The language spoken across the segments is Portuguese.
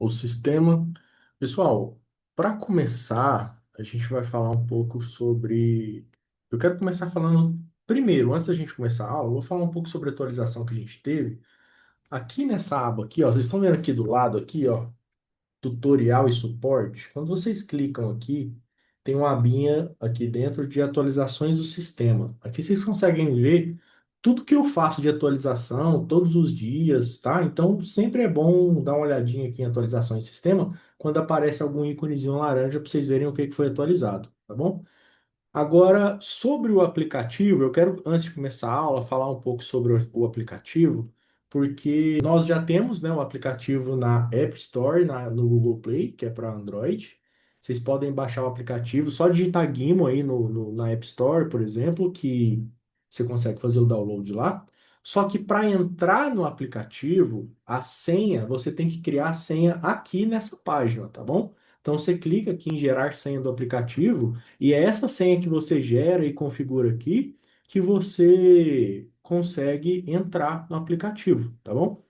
o sistema. Pessoal, para começar, a gente vai falar um pouco sobre. Eu quero começar falando primeiro, antes da gente começar a aula, eu vou falar um pouco sobre a atualização que a gente teve. Aqui nessa aba aqui, ó, vocês estão vendo aqui do lado aqui, ó, tutorial e suporte. Quando vocês clicam aqui, tem uma abinha aqui dentro de atualizações do sistema. Aqui vocês conseguem ver tudo que eu faço de atualização todos os dias, tá? Então sempre é bom dar uma olhadinha aqui em atualizações do sistema quando aparece algum íconezinho laranja para vocês verem o que que foi atualizado, tá bom? Agora, sobre o aplicativo, eu quero, antes de começar a aula, falar um pouco sobre o aplicativo, porque nós já temos, né, o aplicativo na App Store, no Google Play, que é para Android. Vocês podem baixar o aplicativo, só digitar Gimo aí na App Store, por exemplo, que você consegue fazer o download lá. Só que para entrar no aplicativo, a senha, você tem que criar a senha aqui nessa página, tá bom? Então você clica aqui em gerar senha do aplicativo. E é essa senha que você gera e configura aqui que você consegue entrar no aplicativo, tá bom?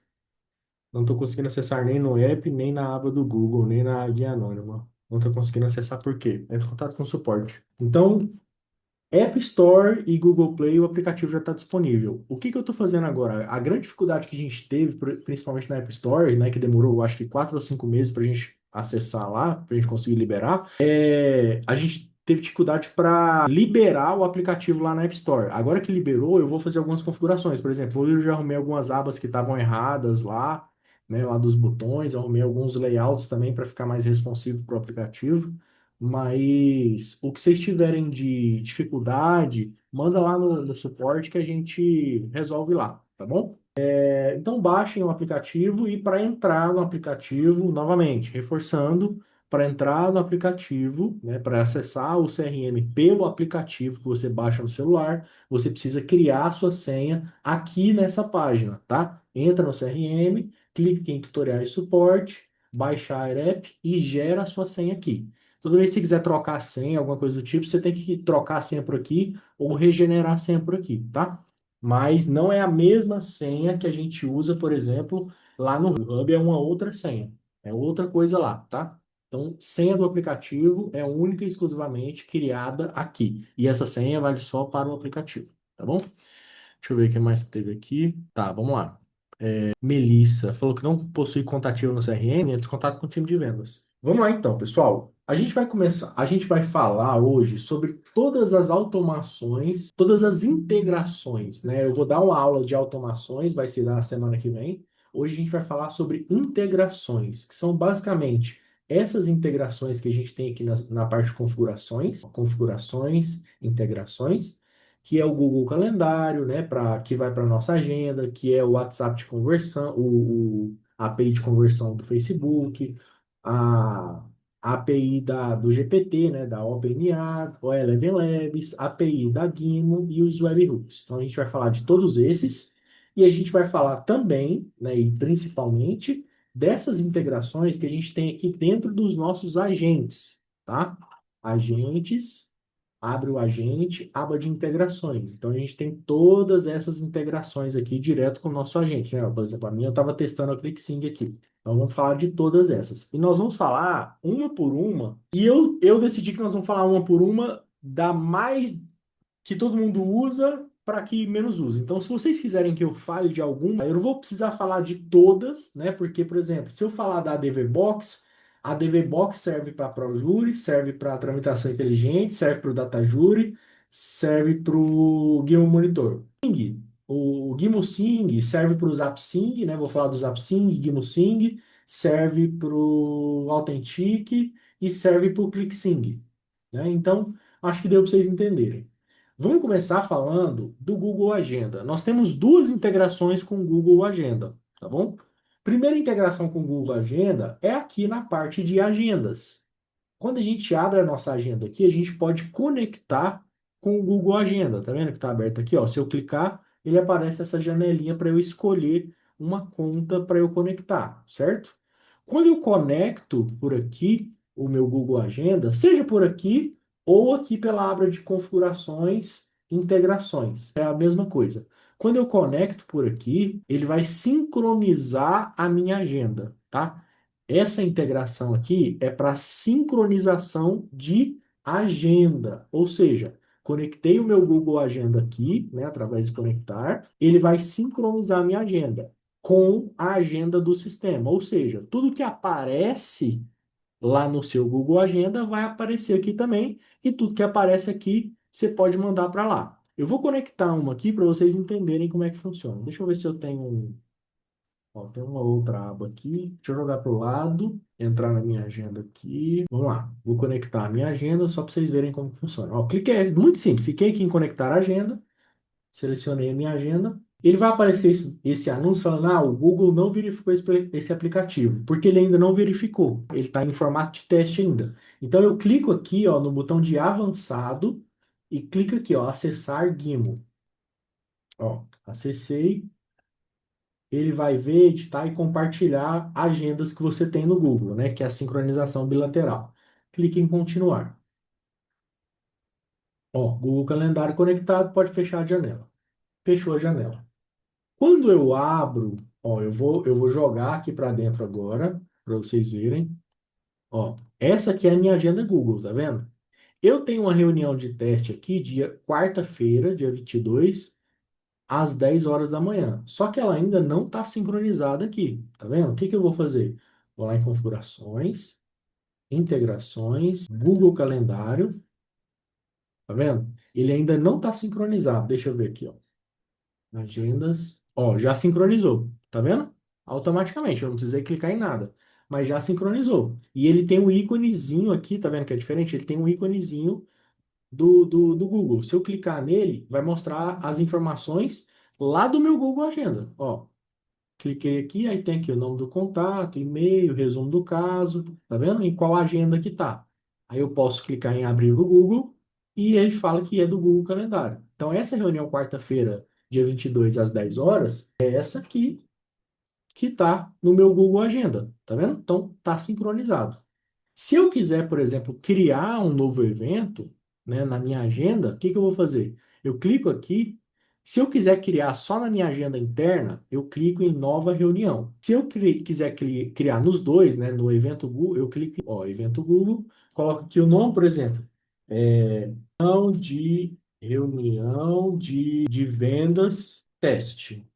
Não estou conseguindo acessar nem no app, nem na aba do Google, nem na guia anônima. Não estou conseguindo acessar por quê? Entre em contato com o suporte. Então, App Store e Google Play, o aplicativo já está disponível. O que que eu estou fazendo agora? A grande dificuldade que a gente teve, principalmente na App Store, né, que demorou acho que 4 ou 5 meses para a gente acessar lá, para a gente conseguir liberar, a gente teve dificuldade para liberar o aplicativo lá na App Store. Agora que liberou, eu vou fazer algumas configurações. Por exemplo, hoje eu já arrumei algumas abas que estavam erradas lá, né, lá dos botões, arrumei alguns layouts também para ficar mais responsivo para o aplicativo. Mas o que vocês tiverem de dificuldade, manda lá no suporte que a gente resolve lá, tá bom? Então baixem o aplicativo e para entrar no aplicativo, novamente, reforçando, para entrar no aplicativo, né, para acessar o CRM pelo aplicativo que você baixa no celular, você precisa criar a sua senha aqui nessa página, tá? Entra no CRM, clique em tutoriais e suporte, baixar a app e gera a sua senha aqui. Toda vez que você quiser trocar a senha, alguma coisa do tipo, você tem que trocar a senha por aqui ou regenerar a senha por aqui, tá? Mas não é a mesma senha que a gente usa, por exemplo, lá no Hub, é uma outra senha. É outra coisa lá, tá? Então, senha do aplicativo é única e exclusivamente criada aqui. E essa senha vale só para o aplicativo, tá bom? Deixa eu ver o que mais que teve aqui. Tá, vamos lá. Melissa falou que não possui contativa no CRM, antes de contato com o time de vendas. Vamos lá então, pessoal. A gente vai falar hoje sobre todas as automações, todas as integrações, né? Eu vou dar uma aula de automações, vai ser na semana que vem. Hoje a gente vai falar sobre integrações, que são basicamente essas integrações que a gente tem aqui na parte de configurações, integrações, que é o Google Calendário, né, que vai para nossa agenda, que é o WhatsApp de conversão, a API de conversão do Facebook, a, a API do GPT, né, da OpenAI, o Eleven Labs, a API da Gimo e os webhooks. Então a gente vai falar de todos esses e a gente vai falar também, né, e principalmente dessas integrações que a gente tem aqui dentro dos nossos agentes, tá? Agentes, abre o agente, aba de integrações. Então a gente tem todas essas integrações aqui direto com o nosso agente, né? Por exemplo, a minha eu estava testando a ClickSync aqui. Então vamos falar de todas essas. E nós vamos falar uma por uma. E eu decidi que nós vamos falar uma por uma da mais que todo mundo usa para que menos use. Então, se vocês quiserem que eu fale de alguma, eu não vou precisar falar de todas, né? Porque, por exemplo, se eu falar da ADV Box, a ADV Box serve para ProJury, serve para tramitação inteligente, serve para o DataJury, serve para o Gimo Monitor. O GimoSing serve para o ZapSing, né? Vou falar do ZapSing, GimoSing, serve para o Authentic e serve para o ClickSync, né? Então, acho que deu para vocês entenderem. Vamos começar falando do Google Agenda. Nós temos duas integrações com o Google Agenda, tá bom? Primeira integração com o Google Agenda é aqui na parte de agendas. Quando a gente abre a nossa agenda aqui, a gente pode conectar com o Google Agenda. Tá vendo que está aberto aqui? Ó? Se eu clicar, ele aparece essa janelinha para eu escolher uma conta para eu conectar, certo? Quando eu conecto por aqui o meu Google Agenda, seja por aqui ou aqui pela aba de configurações, integrações, é a mesma coisa. Quando eu conecto por aqui, ele vai sincronizar a minha agenda, tá? Essa integração aqui é para sincronização de agenda, ou seja, conectei o meu Google Agenda aqui, né, através de conectar, ele vai sincronizar a minha agenda com a agenda do sistema, ou seja, tudo que aparece lá no seu Google Agenda vai aparecer aqui também, e tudo que aparece aqui você pode mandar para lá. Eu vou conectar uma aqui para vocês entenderem como é que funciona. Deixa eu ver se eu tenho Ó, tem uma outra aba aqui. Deixa eu jogar para o lado, entrar na minha agenda aqui. Vamos lá. Vou conectar a minha agenda só para vocês verem como que funciona. Ó, cliquei, é muito simples. Cliquei aqui em conectar a agenda, selecionei a minha agenda. Ele vai aparecer esse anúncio falando: ah, o Google não verificou esse aplicativo, porque ele ainda não verificou. Ele está em formato de teste ainda. Então eu clico aqui, ó, no botão de avançado e clico aqui, ó, acessar Gimo. Ó, acessei. Ele vai ver, editar e compartilhar agendas que você tem no Google, né? Que é a sincronização bilateral. Clique em continuar. Ó, Google Calendário conectado, pode fechar a janela. Fechou a janela. Quando eu abro, ó, eu vou jogar aqui para dentro agora, para vocês verem. Ó, essa aqui é a minha agenda Google, tá vendo? Eu tenho uma reunião de teste aqui, dia quarta-feira, dia 22 às 10 horas da manhã. Só que ela ainda não está sincronizada aqui, tá vendo? O que que eu vou fazer? Vou lá em configurações, integrações, Google Calendário, tá vendo? Ele ainda não está sincronizado. Deixa eu ver aqui, ó. Agendas. Ó, já sincronizou, tá vendo? Automaticamente, eu não precisei clicar em nada, mas já sincronizou. E ele tem um íconezinho aqui, tá vendo que é diferente? Ele tem um íconezinho do Google. Se eu clicar nele, vai mostrar as informações lá do meu Google Agenda. Ó, cliquei aqui, aí tem aqui o nome do contato, e-mail, resumo do caso, tá vendo? Em qual agenda que tá. Aí eu posso clicar em abrir o Google e ele fala que é do Google Calendário. Então essa reunião quarta-feira, dia 22 às 10 horas, é essa aqui que tá no meu Google Agenda, tá vendo? Então tá sincronizado. Se eu quiser, por exemplo, criar um novo evento, né, na minha agenda, o que que eu vou fazer? Eu clico aqui. Se eu quiser criar só na minha agenda interna, eu clico em nova reunião. Se eu quiser criar nos dois, né, no evento Google, eu clico em ó, evento Google, coloco aqui o nome, por exemplo, de reunião de vendas teste.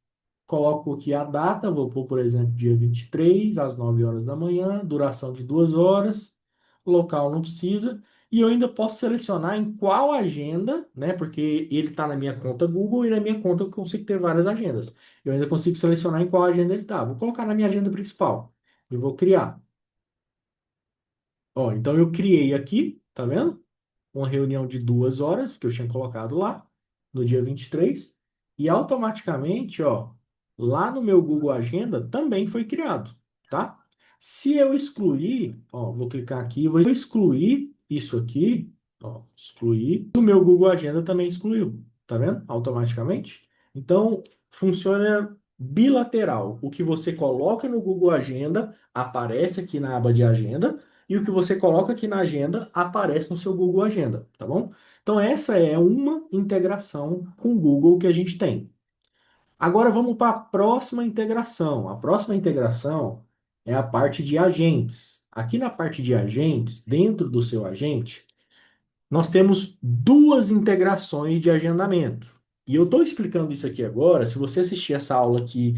Coloco aqui a data, vou pôr, por exemplo, dia 23 às 9 horas da manhã, duração de 2 horas, local não precisa, e eu ainda posso selecionar em qual agenda, né? Porque ele está na minha conta Google e na minha conta eu consigo ter várias agendas. Eu ainda consigo selecionar em qual agenda ele está. Vou colocar na minha agenda principal e vou criar. Ó, então eu criei aqui, tá vendo? Uma reunião de 2 horas, porque eu tinha colocado lá, no dia 23 e automaticamente, ó, lá no meu Google Agenda também foi criado, tá? Se eu excluir, ó, vou clicar aqui, vou excluir isso aqui, ó, excluir, o meu Google Agenda também excluiu, tá vendo? Automaticamente. Então, funciona bilateral. O que você coloca no Google Agenda aparece aqui na aba de agenda, e o que você coloca aqui na agenda aparece no seu Google Agenda, tá bom? Então, essa é uma integração com o Google que a gente tem. Agora vamos para a próxima integração. A próxima integração é a parte de agentes. Aqui na parte de agentes, dentro do seu agente, nós temos duas integrações de agendamento. E eu estou explicando isso aqui agora. Se você assistir essa aula aqui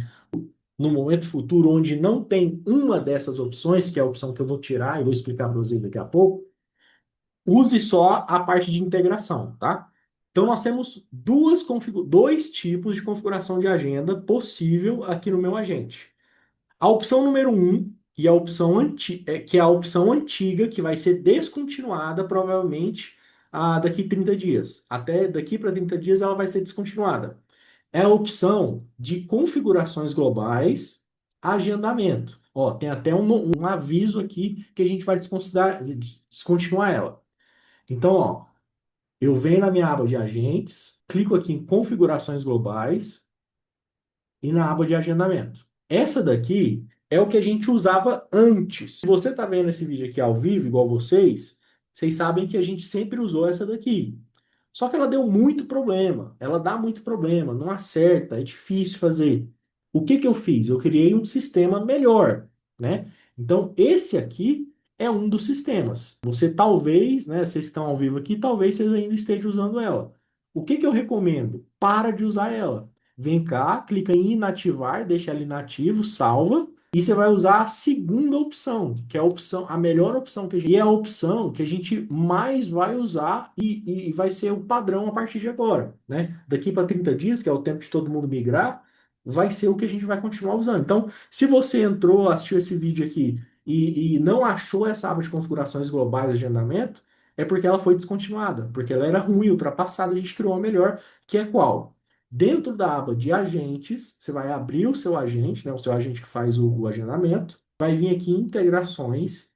no momento futuro, onde não tem uma dessas opções, que é a opção que eu vou tirar e vou explicar para vocês daqui a pouco, use só a parte de integração, tá? Então, nós temos dois tipos de configuração de agenda possível aqui no meu agente. A opção número um, e a opção que é a opção antiga, que vai ser descontinuada provavelmente daqui 30 dias. Até daqui para 30 dias ela vai ser descontinuada. É a opção de configurações globais, agendamento. Ó, tem até um aviso aqui que a gente vai descontinuar ela. Então, ó, eu venho na minha aba de agentes, clico aqui em configurações globais e na aba de agendamento. Essa daqui é o que a gente usava antes. Se você está vendo esse vídeo aqui ao vivo, igual vocês sabem que a gente sempre usou essa daqui. Só que ela deu muito problema. Ela dá muito problema, não acerta, é difícil fazer. O que que eu fiz? Eu criei um sistema melhor, né? Então, esse aqui é um dos sistemas. Você talvez, né, vocês estão ao vivo aqui, talvez vocês ainda estejam usando ela. O que que eu recomendo? Para de usar ela. Vem cá, clica em inativar, deixa ela inativo, salva, e você vai usar a segunda opção, que é a opção, a melhor opção que a gente, e é a opção que a gente mais vai usar e vai ser o padrão a partir de agora, né? Daqui para 30 dias, que é o tempo de todo mundo migrar, vai ser o que a gente vai continuar usando. Então, se você entrou, assistiu esse vídeo aqui e não achou essa aba de configurações globais de agendamento, é porque ela foi descontinuada, porque ela era ruim, ultrapassada, a gente criou uma melhor, que é qual? Dentro da aba de agentes, você vai abrir o seu agente, né, o seu agente que faz o agendamento, vai vir aqui em integrações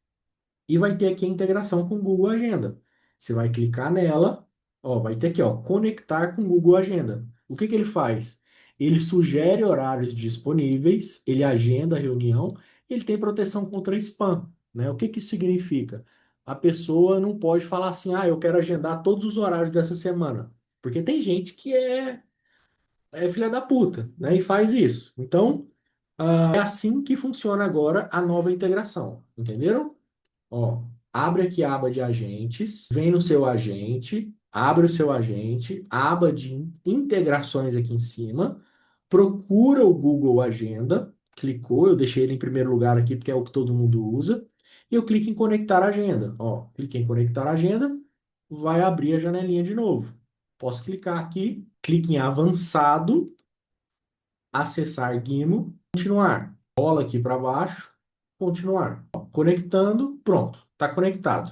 e vai ter aqui a integração com o Google Agenda. Você vai clicar nela, ó, vai ter aqui, ó, conectar com o Google Agenda. O que que ele faz? Ele sugere horários disponíveis, ele agenda a reunião, e ele tem proteção contra spam, né? O que que isso significa? A pessoa não pode falar assim, ah, eu quero agendar todos os horários dessa semana, porque tem gente que é filha da puta, né? E faz isso. Então, é assim que funciona agora a nova integração, entenderam? Ó, abre aqui a aba de agentes, vem no seu agente, abre o seu agente, aba de integrações aqui em cima, procura o Google Agenda, clicou, eu deixei ele em primeiro lugar aqui porque é o que todo mundo usa, e eu clico em conectar agenda. Ó, cliquei em conectar agenda, vai abrir a janelinha de novo. Posso clicar aqui, clique em avançado, acessar Gimo, continuar. Bola aqui para baixo, continuar. Conectando, pronto, está conectado.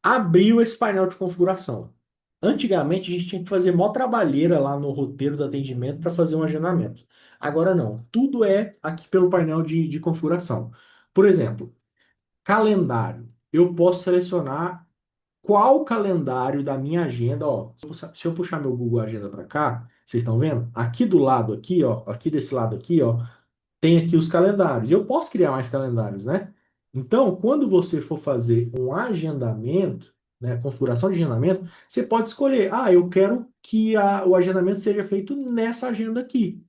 Abriu esse painel de configuração. Antigamente a gente tinha que fazer mó trabalheira lá no roteiro do atendimento para fazer um agendamento. Agora não, tudo é aqui pelo painel de configuração. Por exemplo, calendário. Eu posso selecionar qual calendário da minha agenda, ó. Se eu puxar meu Google Agenda para cá, vocês estão vendo? Aqui do lado aqui, ó, aqui desse lado aqui, ó, tem aqui os calendários. Eu posso criar mais calendários, né? Então, quando você for fazer um agendamento, né, configuração de agendamento, você pode escolher, ah, eu quero que o agendamento seja feito nessa agenda aqui.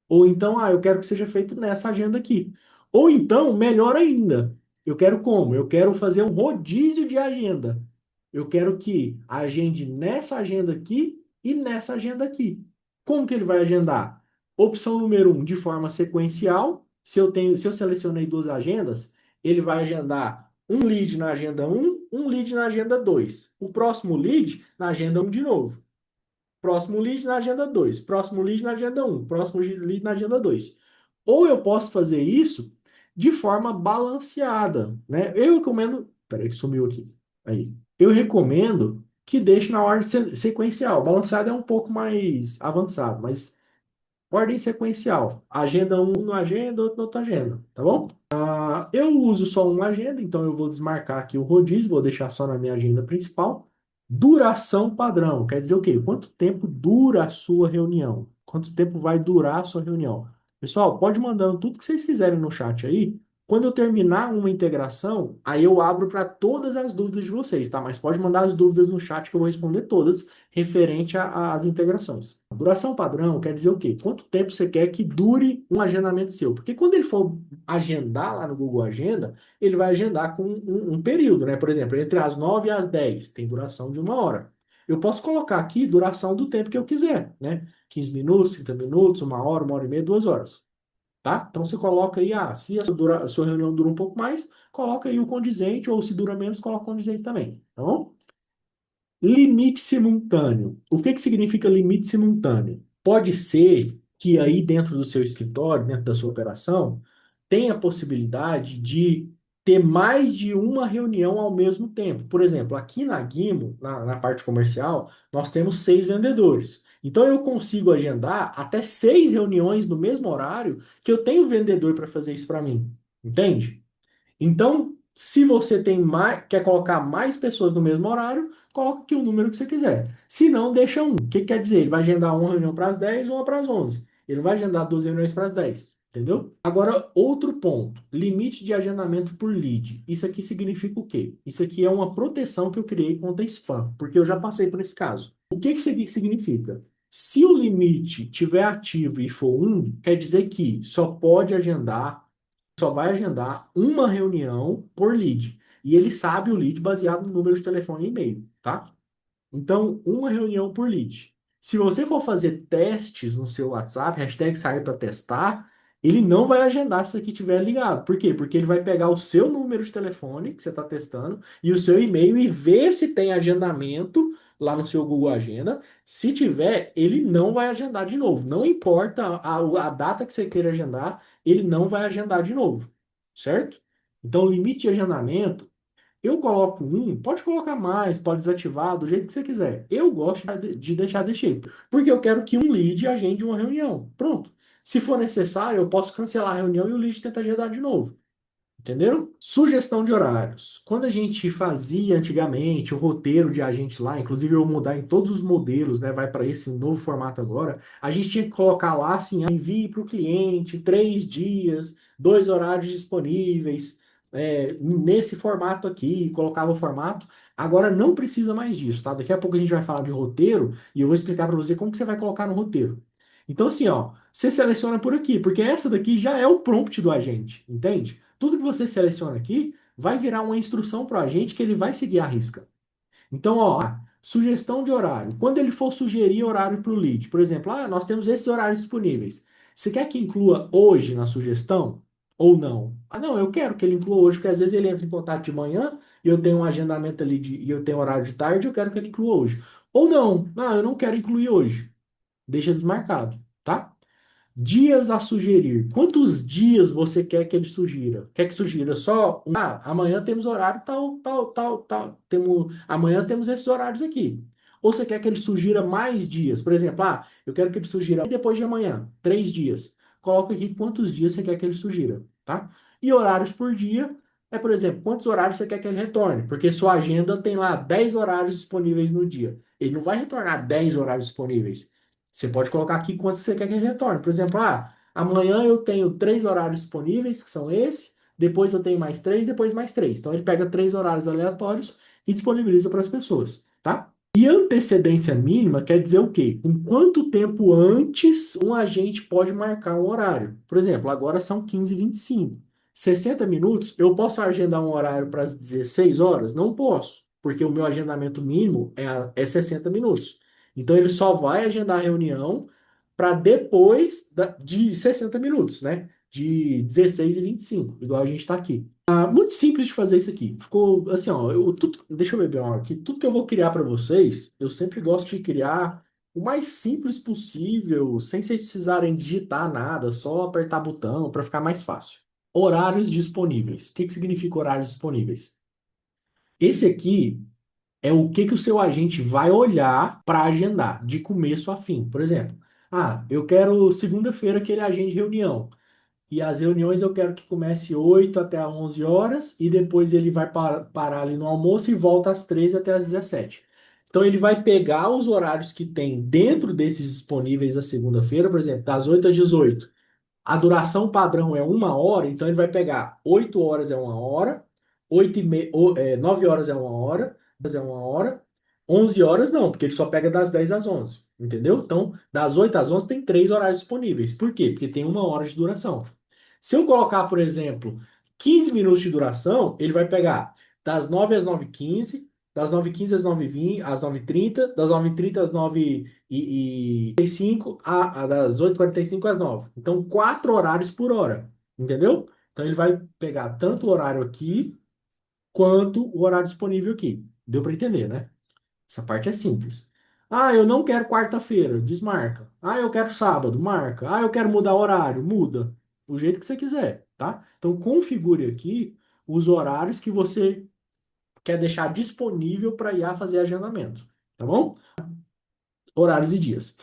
Ou então, ah, eu quero que seja feito nessa agenda aqui. Ou então, melhor ainda, eu quero como? Eu quero fazer um rodízio de agenda. Eu quero que agende nessa agenda aqui e nessa agenda aqui. Como que ele vai agendar? Opção número um, de forma sequencial. Se eu selecionei duas agendas, ele vai agendar um lead na agenda um lead na agenda 2. O próximo lead na agenda um de novo. Próximo lead na agenda 2. Próximo lead na agenda um. Próximo lead na agenda 2. Ou eu posso fazer isso de forma balanceada, né? Eu recomendo. Peraí, que sumiu aqui. Aí. Eu recomendo que deixe na ordem sequencial. Balanceado é um pouco mais avançado, mas ordem sequencial. Agenda um no agenda, outro na outra agenda, tá bom? Eu uso só uma agenda, então eu vou desmarcar aqui o rodízio, vou deixar só na minha agenda principal. Duração padrão, quer dizer o quê? Quanto tempo dura a sua reunião? Quanto tempo vai durar a sua reunião? Pessoal, pode mandando tudo que vocês quiserem no chat aí. Quando eu terminar uma integração, aí eu abro para todas as dúvidas de vocês, tá? Mas pode mandar as dúvidas no chat que eu vou responder todas referente às integrações. Duração padrão quer dizer o quê? Quanto tempo você quer que dure um agendamento seu? Porque quando ele for agendar lá no Google Agenda, ele vai agendar com um período, né? Por exemplo, entre as 9 e as 10, tem duração de 1 hora. Eu posso colocar aqui duração do tempo que eu quiser, né? 15 minutos, 30 minutos, 1 hora e meia, 2 horas. Tá? Então você coloca aí, se a sua reunião dura um pouco mais, coloca aí o condizente, ou se dura menos, coloca o condizente também. Tá bom? Limite simultâneo. O que que significa limite simultâneo? Pode ser que aí dentro do seu escritório, dentro da sua operação, tenha a possibilidade de ter mais de uma reunião ao mesmo tempo. Por exemplo, aqui na Guimo, na parte comercial, nós temos 6 vendedores. Então eu consigo agendar até 6 reuniões no mesmo horário que eu tenho vendedor para fazer isso para mim. Entende? Então, se você tem mais, quer colocar mais pessoas no mesmo horário, coloca aqui o número que você quiser. Se não, deixa um. O que quer dizer? Ele vai agendar uma reunião para as 10, uma para as 11. Ele vai agendar 2 reuniões para as 10. Entendeu? Agora, outro ponto: limite de agendamento por lead. Isso aqui significa o quê? Isso aqui é uma proteção que eu criei contra spam, porque eu já passei por esse caso. O que que isso aqui significa? Se o limite tiver ativo e for 1, quer dizer que só pode agendar só vai agendar uma reunião por lead. E ele sabe o lead baseado no número de telefone e e-mail, tá? Então, uma reunião por lead. Se você for fazer testes no seu WhatsApp, hashtag sair para testar, ele não vai agendar se aqui estiver ligado. Por quê? Porque ele vai pegar o seu número de telefone que você está testando e o seu e-mail e ver se tem agendamento lá no seu Google Agenda. Se tiver, ele não vai agendar de novo. Não importa a data que você queira agendar, ele não vai agendar de novo, certo? Então, o limite de agendamento eu coloco um, pode colocar mais, pode desativar, do jeito que você quiser. Eu gosto de deixar desse jeito, porque eu quero que um lead agende uma reunião. Pronto. Se for necessário, eu posso cancelar a reunião e o lead tenta agendar de novo. Entenderam? Sugestão de horários. Quando a gente fazia antigamente o roteiro de agentes lá, inclusive eu mudar em todos os modelos, né, vai para esse novo formato agora, a gente tinha que colocar lá assim, envie para o cliente 3 dias, 2 horários disponíveis, nesse formato aqui, colocava o formato. Agora não precisa mais disso, tá? Daqui a pouco a gente vai falar de roteiro e eu vou explicar para você como que você vai colocar no roteiro. Então assim, ó, você seleciona por aqui, porque essa daqui já é o prompt do agente, entende? Tudo que você seleciona aqui vai virar uma instrução para o agente que ele vai seguir à risca. Então, ó, sugestão de horário. Quando ele for sugerir horário para o lead, por exemplo, nós temos esses horários disponíveis. Você quer que inclua hoje na sugestão ou não? Ah, não, eu quero que ele inclua hoje, porque às vezes ele entra em contato de manhã e eu tenho um agendamento ali e eu tenho horário de tarde, eu quero que ele inclua hoje. Ou não, eu não quero incluir hoje. Deixa desmarcado, tá? Dias a sugerir. Quantos dias você quer que ele sugira? Quer que sugira só? Amanhã temos horário tal, tal, tal, tal. Amanhã temos esses horários aqui. Ou você quer que ele sugira mais dias? Por exemplo, eu quero que ele sugira depois de amanhã, 3 dias. Coloca aqui quantos dias você quer que ele sugira, tá? E horários por dia é, por exemplo, quantos horários você quer que ele retorne? Porque sua agenda tem lá 10 horários disponíveis no dia. Ele não vai retornar 10 horários disponíveis. Você pode colocar aqui quantos você quer que ele retorne. Por exemplo, amanhã eu tenho 3 horários disponíveis, que são esse, depois eu tenho mais três, depois mais três. Então ele pega 3 horários aleatórios e disponibiliza para as pessoas, tá? E antecedência mínima quer dizer o quê? Com quanto tempo antes um agente pode marcar um horário? Por exemplo, agora são 15h25. 60 minutos, eu posso agendar um horário para as 16 horas? Não posso, porque o meu agendamento mínimo é 60 minutos. Então ele só vai agendar a reunião para depois de 60 minutos, né? De 16h25, igual a gente está aqui. Muito simples de fazer isso aqui. Ficou assim, ó. Deixa eu beber uma água aqui. Tudo que eu vou criar para vocês, eu sempre gosto de criar o mais simples possível, sem vocês precisarem digitar nada, só apertar botão para ficar mais fácil. Horários disponíveis. O que que significa horários disponíveis? Esse aqui é o que que o seu agente vai olhar para agendar, de começo a fim. Por exemplo, eu quero segunda-feira que ele agende reunião. E as reuniões eu quero que comece 8 até às 11 horas e depois ele vai parar ali no almoço e volta às 13 até às 17. Então ele vai pegar os horários que tem dentro desses disponíveis da segunda-feira, por exemplo, das 8 às 18. A duração padrão é 1 hora, então ele vai pegar 8 horas é 1 hora, 9 horas é uma hora, 11 horas não, porque ele só pega das 10 às 11, entendeu? Então, das 8 às 11 tem 3 horários disponíveis. Por quê? Porque tem 1 hora de duração. Se eu colocar, por exemplo, 15 minutos de duração, ele vai pegar das 9 às 9h15, das 9h15 às 9h20, às 9h30, das 9h30 às 9h45, das 8h45 às 9. Então, 4 horários por hora, entendeu? Então, ele vai pegar tanto o horário aqui, quanto o horário disponível aqui. Deu para entender, né? Essa parte é simples. Eu não quero quarta-feira, desmarca. Eu quero sábado, marca. Eu quero mudar o horário, muda. O jeito que você quiser, tá? Então configure aqui os horários que você quer deixar disponível para IA fazer agendamento, tá bom? Horários e dias.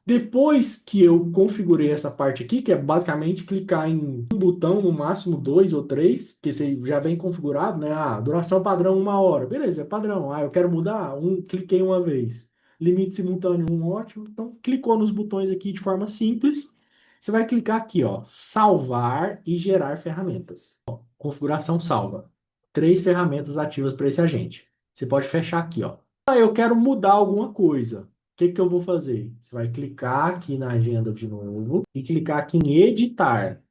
Depois que eu configurei essa parte aqui, que é basicamente clicar em um botão, no máximo dois ou três, que você já vem configurado, né? Duração padrão 1 hora. Beleza, é padrão. Eu quero mudar, cliquei uma vez. Limite simultâneo, ótimo. Então, clicou nos botões aqui de forma simples. Você vai clicar aqui, ó, salvar e gerar ferramentas. Ó, configuração salva. 3 ferramentas ativas para esse agente. Você pode fechar aqui, ó. Eu quero mudar alguma coisa. O que eu vou fazer? Você vai clicar aqui na agenda de novo e clicar aqui em editar.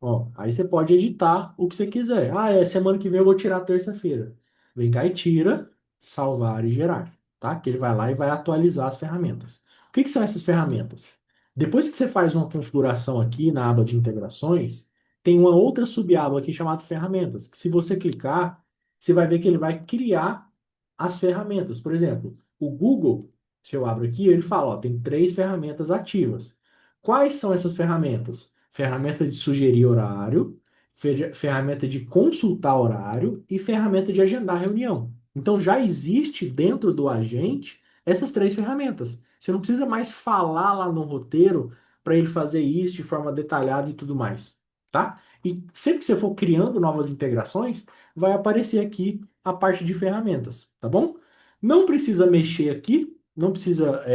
Ó, aí você pode editar o que você quiser. Ah, é semana que vem eu vou tirar terça-feira. Vem cá e tira, salvar e gerar, tá? Que ele vai lá e vai atualizar as ferramentas. O que que são essas ferramentas? Depois que você faz uma configuração aqui na aba de integrações, tem uma outra subaba aqui chamada ferramentas, que se você clicar, você vai ver que ele vai criar as ferramentas. Por exemplo, o Google, se eu abro aqui, ele fala, ó, tem 3 ferramentas ativas. Quais são essas ferramentas? Ferramenta de sugerir horário, ferramenta de consultar horário e ferramenta de agendar reunião. Então já existe dentro do agente essas 3 ferramentas. Você não precisa mais falar lá no roteiro para ele fazer isso de forma detalhada e tudo mais, tá? E sempre que você for criando novas integrações, vai aparecer aqui a parte de ferramentas, tá bom? Não precisa mexer aqui, não precisa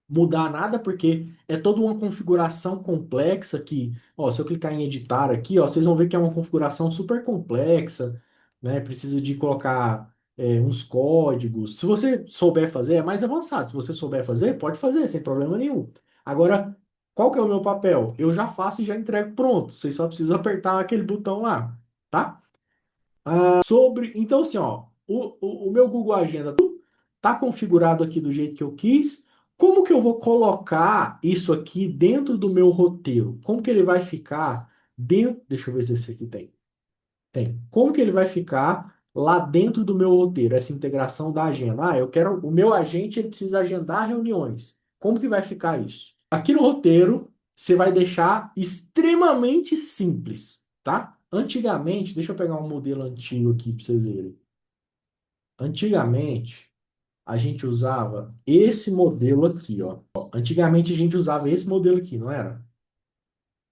mudar nada, porque é toda uma configuração complexa que, ó, se eu clicar em editar aqui, ó, vocês vão ver que é uma configuração super complexa, né? Precisa de colocar uns códigos. Se você souber fazer, é mais avançado. Se você souber fazer, pode fazer, sem problema nenhum. Agora, qual que é o meu papel? Eu já faço e já entrego pronto. Vocês só precisam apertar aquele botão lá, tá? Então, assim, ó, o meu Google Agenda tá configurado aqui do jeito que eu quis. Como que eu vou colocar isso aqui dentro do meu roteiro? Como que ele vai ficar dentro? Deixa eu ver se esse aqui tem. Tem. Como que ele vai ficar lá dentro do meu roteiro, essa integração da agenda? Ah, eu quero. O meu agente ele precisa agendar reuniões. Como que vai ficar isso? Aqui no roteiro, você vai deixar extremamente simples, tá? Antigamente, deixa eu pegar um modelo antigo aqui para vocês verem. Antigamente, a gente usava esse modelo aqui, ó. Antigamente a gente usava esse modelo aqui, não era?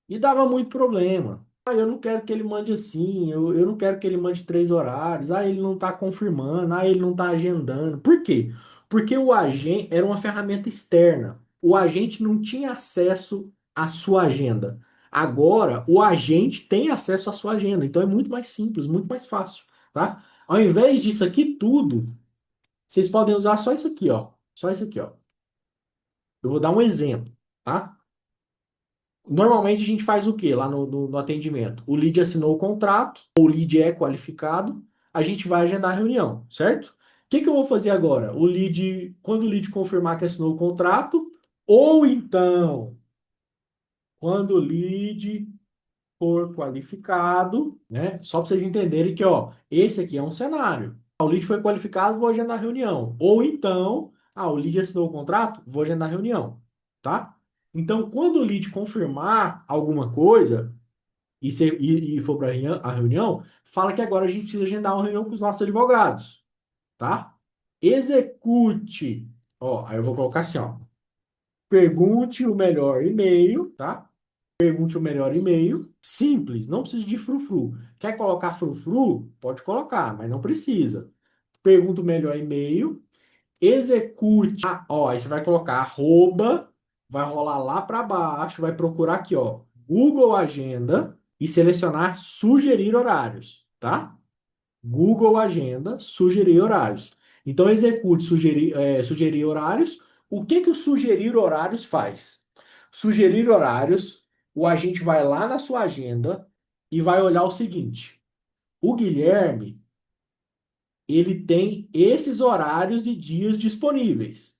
E dava muito problema. Ah, eu não quero que ele mande assim, eu não quero que ele mande 3 horários. Ah, ele não está confirmando, ah, ele não está agendando. Por quê? Porque o agente era uma ferramenta externa. O agente não tinha acesso à sua agenda. Agora, o agente tem acesso à sua agenda. Então é muito mais simples, muito mais fácil, tá? Ao invés disso aqui tudo, vocês podem usar só isso aqui, ó. Só isso aqui, ó. Eu vou dar um exemplo, tá? Normalmente a gente faz o quê lá no atendimento? O lead assinou o contrato, ou o lead é qualificado, a gente vai agendar a reunião, certo? O que que eu vou fazer agora? Quando o lead confirmar que assinou o contrato, ou então, quando o lead for qualificado, né? Só para vocês entenderem que, ó, esse aqui é um cenário. O lead foi qualificado, vou agendar a reunião. Ou então, o lead assinou o contrato, vou agendar a reunião, tá? Então, quando o lead confirmar alguma coisa e for para a reunião, fala que agora a gente precisa agendar uma reunião com os nossos advogados, tá? Execute. Ó, aí eu vou colocar assim, ó. Pergunte o melhor e-mail, tá? Pergunte o melhor e-mail. Simples, não precisa de frufru. Quer colocar frufru? Pode colocar, mas não precisa. Pergunta o melhor e-mail. Execute. Ó, aí você vai colocar arroba, vai rolar lá para baixo, vai procurar aqui, ó, Google Agenda e selecionar sugerir horários, tá? Google Agenda, sugerir horários. Então, execute sugerir horários. O que que o sugerir horários faz? Sugerir horários, o agente vai lá na sua agenda e vai olhar o seguinte: o Guilherme, ele tem esses horários e dias disponíveis.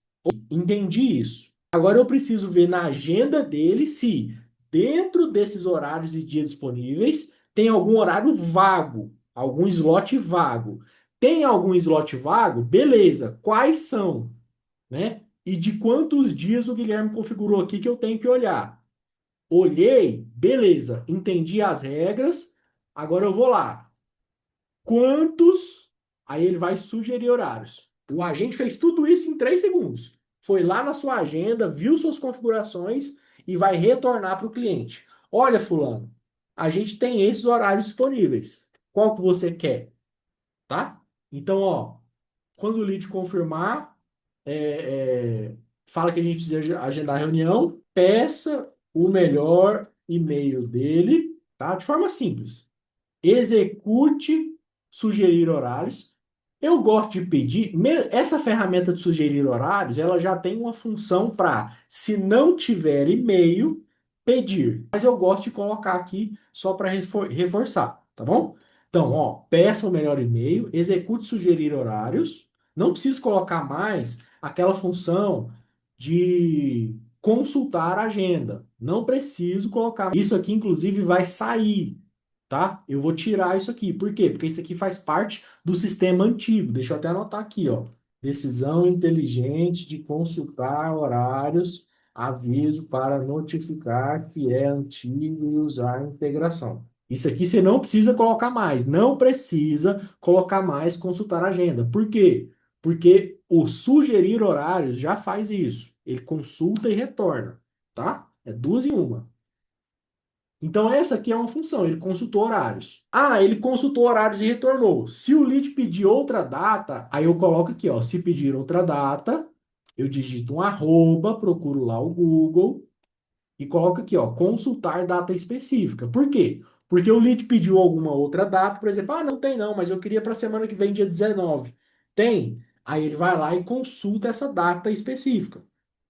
Entendi isso. Agora eu preciso ver na agenda dele se dentro desses horários e dias disponíveis tem algum horário vago, algum slot vago. Tem algum slot vago? Beleza. Quais são, né? E de quantos dias o Guilherme configurou aqui que eu tenho que olhar? Olhei, beleza. Entendi as regras. Agora eu vou lá. Quantos? Aí ele vai sugerir horários. O agente fez tudo isso em 3 segundos. Foi lá na sua agenda, viu suas configurações e vai retornar para o cliente. Olha, fulano, a gente tem esses horários disponíveis. Qual que você quer? Tá? Então, ó, quando o lead confirmar, fala que a gente precisa agendar a reunião, peça o melhor e-mail dele, tá? De forma simples. Execute sugerir horários. Eu gosto de pedir, essa ferramenta de sugerir horários, ela já tem uma função para, se não tiver e-mail, pedir. Mas eu gosto de colocar aqui só para reforçar, tá bom? Então, ó, peça o melhor e-mail, execute sugerir horários. Não preciso colocar mais aquela função de consultar a agenda. Não preciso colocar. Isso aqui, inclusive, vai sair, tá? Eu vou tirar isso aqui. Por quê? Porque isso aqui faz parte do sistema antigo. Deixa eu até anotar aqui, ó. Decisão inteligente de consultar horários, aviso para notificar que é antigo e usar integração. Isso aqui você não precisa colocar mais. Não precisa colocar mais consultar a agenda. Por quê? Porque o sugerir horários já faz isso. Ele consulta e retorna, tá? É duas em uma. Então, essa aqui é uma função, ele consultou horários. Ah, ele consultou horários e retornou. Se o lead pedir outra data, aí eu coloco aqui, ó, se pedir outra data, eu digito um arroba, procuro lá o Google e coloco aqui, ó, consultar data específica. Por quê? Porque o lead pediu alguma outra data, por exemplo, ah, não tem não, mas eu queria para semana que vem, dia 19. Tem? Aí ele vai lá e consulta essa data específica.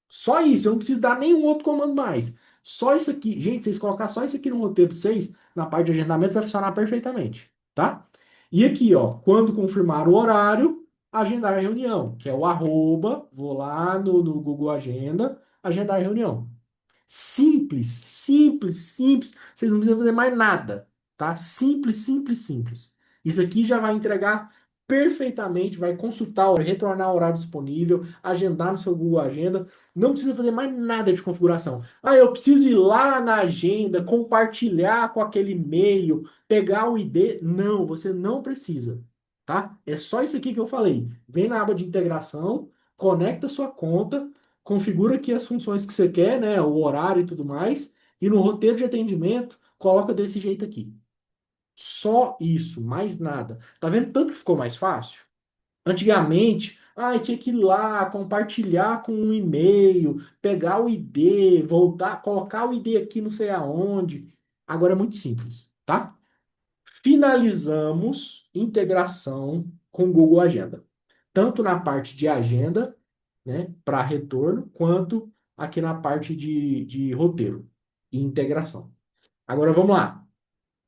Só isso, eu não preciso dar nenhum outro comando mais. Só isso aqui. Gente, vocês colocar só isso aqui no roteiro de vocês, na parte de agendamento, vai funcionar perfeitamente, tá? E aqui, ó, quando confirmar o horário, agendar a reunião, que é o arroba, vou lá no Google Agenda, agendar a reunião. Simples, simples, simples. Vocês não precisam fazer mais nada, tá? Simples, simples, simples. Isso aqui já vai entregar perfeitamente, vai consultar, retornar o horário disponível, agendar no seu Google Agenda. Não precisa fazer mais nada de configuração. Ah, eu preciso ir lá na agenda, compartilhar com aquele e-mail, pegar o ID. Não, você não precisa, tá? É só isso aqui que eu falei. Vem na aba de integração, conecta sua conta, configura aqui as funções que você quer, né, o horário e tudo mais, e no roteiro de atendimento, coloca desse jeito aqui. Só isso, mais nada. Tá vendo tanto que ficou mais fácil? Antigamente, tinha que ir lá, compartilhar com um e-mail, pegar o ID, voltar, colocar o ID aqui não sei aonde. Agora é muito simples, tá? Finalizamos integração com o Google Agenda. Tanto na parte de agenda, né, para retorno, quanto aqui na parte de roteiro e integração. Agora vamos lá.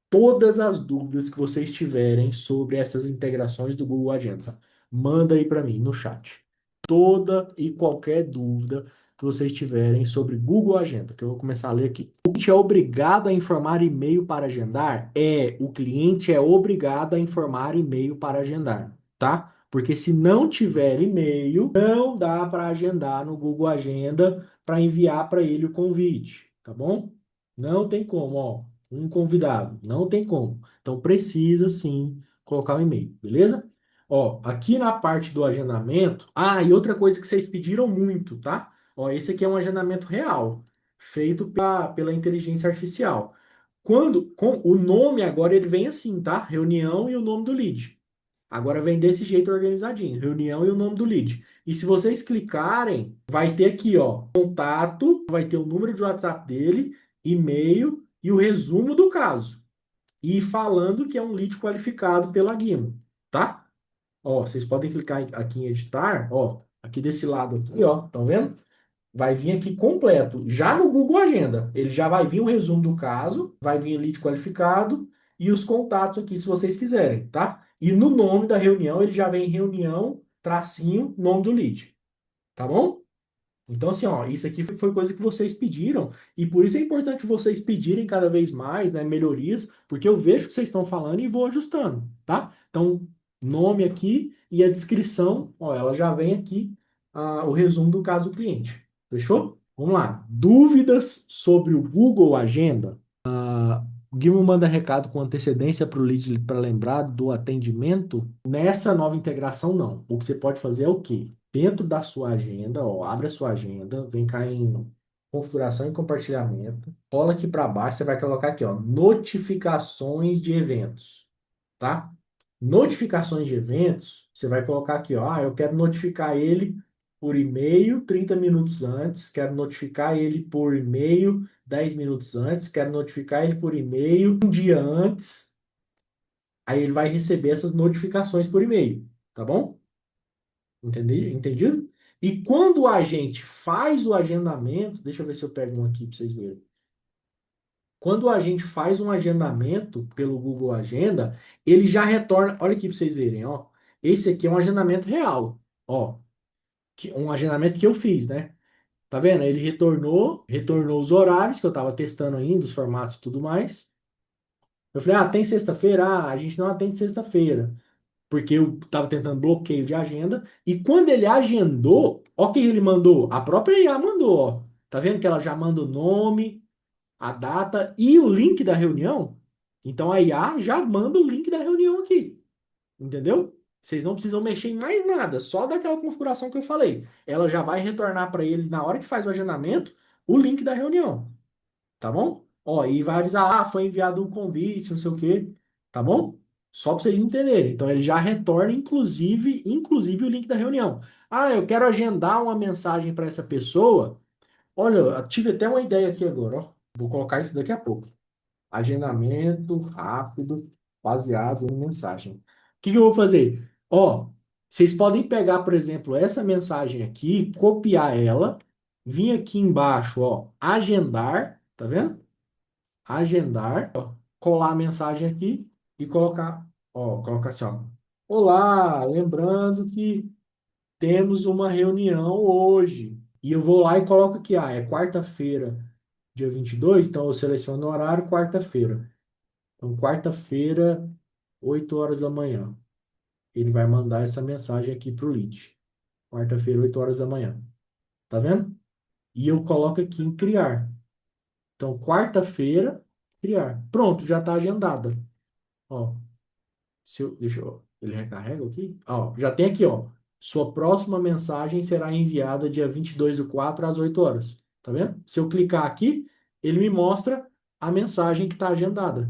Todas as dúvidas que vocês tiverem sobre essas integrações do Google Agenda, manda aí para mim no chat. Toda e qualquer dúvida que vocês tiverem sobre Google Agenda, que eu vou começar a ler aqui. O cliente é obrigado a informar e-mail para agendar? O cliente é obrigado a informar e-mail para agendar, tá? Porque se não tiver e-mail, não dá para agendar no Google Agenda para enviar para ele o convite, tá bom? Não tem como, ó. Um convidado, não tem como. Então precisa sim colocar o e-mail, beleza? Ó, aqui na parte do agendamento. Ah, e outra coisa que vocês pediram muito, tá? Ó, esse aqui é um agendamento real, feito pela inteligência artificial. Quando, com o nome agora ele vem assim, tá? Reunião e o nome do lead. Agora vem desse jeito organizadinho, reunião e o nome do lead. E se vocês clicarem, vai ter aqui, ó, contato, vai ter o número de WhatsApp dele, e-mail e o resumo do caso. E falando que é um lead qualificado pela Guimo, tá? Ó, vocês podem clicar aqui em editar, ó, aqui desse lado aqui, ó, estão vendo? Vai vir aqui completo. Já no Google Agenda, ele já vai vir um resumo do caso, vai vir lead qualificado e os contatos aqui, se vocês quiserem, tá? E no nome da reunião, ele já vem reunião, tracinho, nome do lead, tá bom? Então, assim, ó, isso aqui foi coisa que vocês pediram, e por isso é importante vocês pedirem cada vez mais, né, melhorias, porque eu vejo o que vocês estão falando e vou ajustando, tá? Então, nome aqui e a descrição, ó, ela já vem aqui, o resumo do caso do cliente. Fechou? Vamos lá. Dúvidas sobre o Google Agenda? O Guilherme manda recado com antecedência para o lead para lembrar do atendimento. Nessa nova integração, não. O que você pode fazer é o quê? Dentro da sua agenda, ó, abre a sua agenda, vem cá em configuração e compartilhamento, cola aqui para baixo, você vai colocar aqui, ó, notificações de eventos, tá? Notificações de eventos, você vai colocar aqui, ó, eu quero notificar ele por e-mail 30 minutos antes, quero notificar ele por e-mail 10 minutos antes, quero notificar ele por e-mail um dia antes, aí ele vai receber essas notificações por e-mail, tá bom? Entendido? E quando a gente faz o agendamento, deixa eu ver se eu pego um aqui para vocês verem. Quando a gente faz um agendamento pelo Google Agenda, ele já retorna. Olha aqui para vocês verem, ó. Esse aqui é um agendamento real, ó, um agendamento que eu fiz, né? Tá vendo? Ele retornou os horários que eu tava testando ainda, os formatos e tudo mais. Eu falei, tem sexta-feira? A gente não atende sexta-feira, porque eu tava tentando bloqueio de agenda. E quando ele agendou, ó o que ele mandou. A própria IA mandou, ó. Tá vendo que ela já manda o nome, a data e o link da reunião? Então a IA já manda o link da reunião aqui. Entendeu? Vocês não precisam mexer em mais nada, só daquela configuração que eu falei. Ela já vai retornar para ele na hora que faz o agendamento o link da reunião, tá bom? Ó, e vai avisar, foi enviado um convite, não sei o quê, tá bom? Só para vocês entenderem. Então ele já retorna inclusive o link da reunião. Eu quero agendar uma mensagem para essa pessoa. Olha, eu tive até uma ideia aqui agora, ó. Vou colocar isso daqui a pouco. Agendamento rápido, baseado em mensagem. O que que eu vou fazer? Ó, vocês podem pegar, por exemplo, essa mensagem aqui, copiar ela, vir aqui embaixo, ó, agendar, tá vendo? Agendar, ó, colar a mensagem aqui e colocar, ó, colocar assim, ó. Olá, lembrando que temos uma reunião hoje. E eu vou lá e coloco aqui, é quarta-feira, dia 22, então eu seleciono o horário, quarta-feira. Então, quarta-feira, 8 horas da manhã. Ele vai mandar essa mensagem aqui para o lead. Quarta-feira, 8 horas da manhã. Tá vendo? E eu coloco aqui em criar. Então, quarta-feira, criar. Pronto, já está agendada. Ó, deixa eu, ele recarrega aqui? Ó, já tem aqui, ó. Sua próxima mensagem será enviada dia 22/4 às 8 horas. Tá vendo? Se eu clicar aqui, ele me mostra a mensagem que está agendada.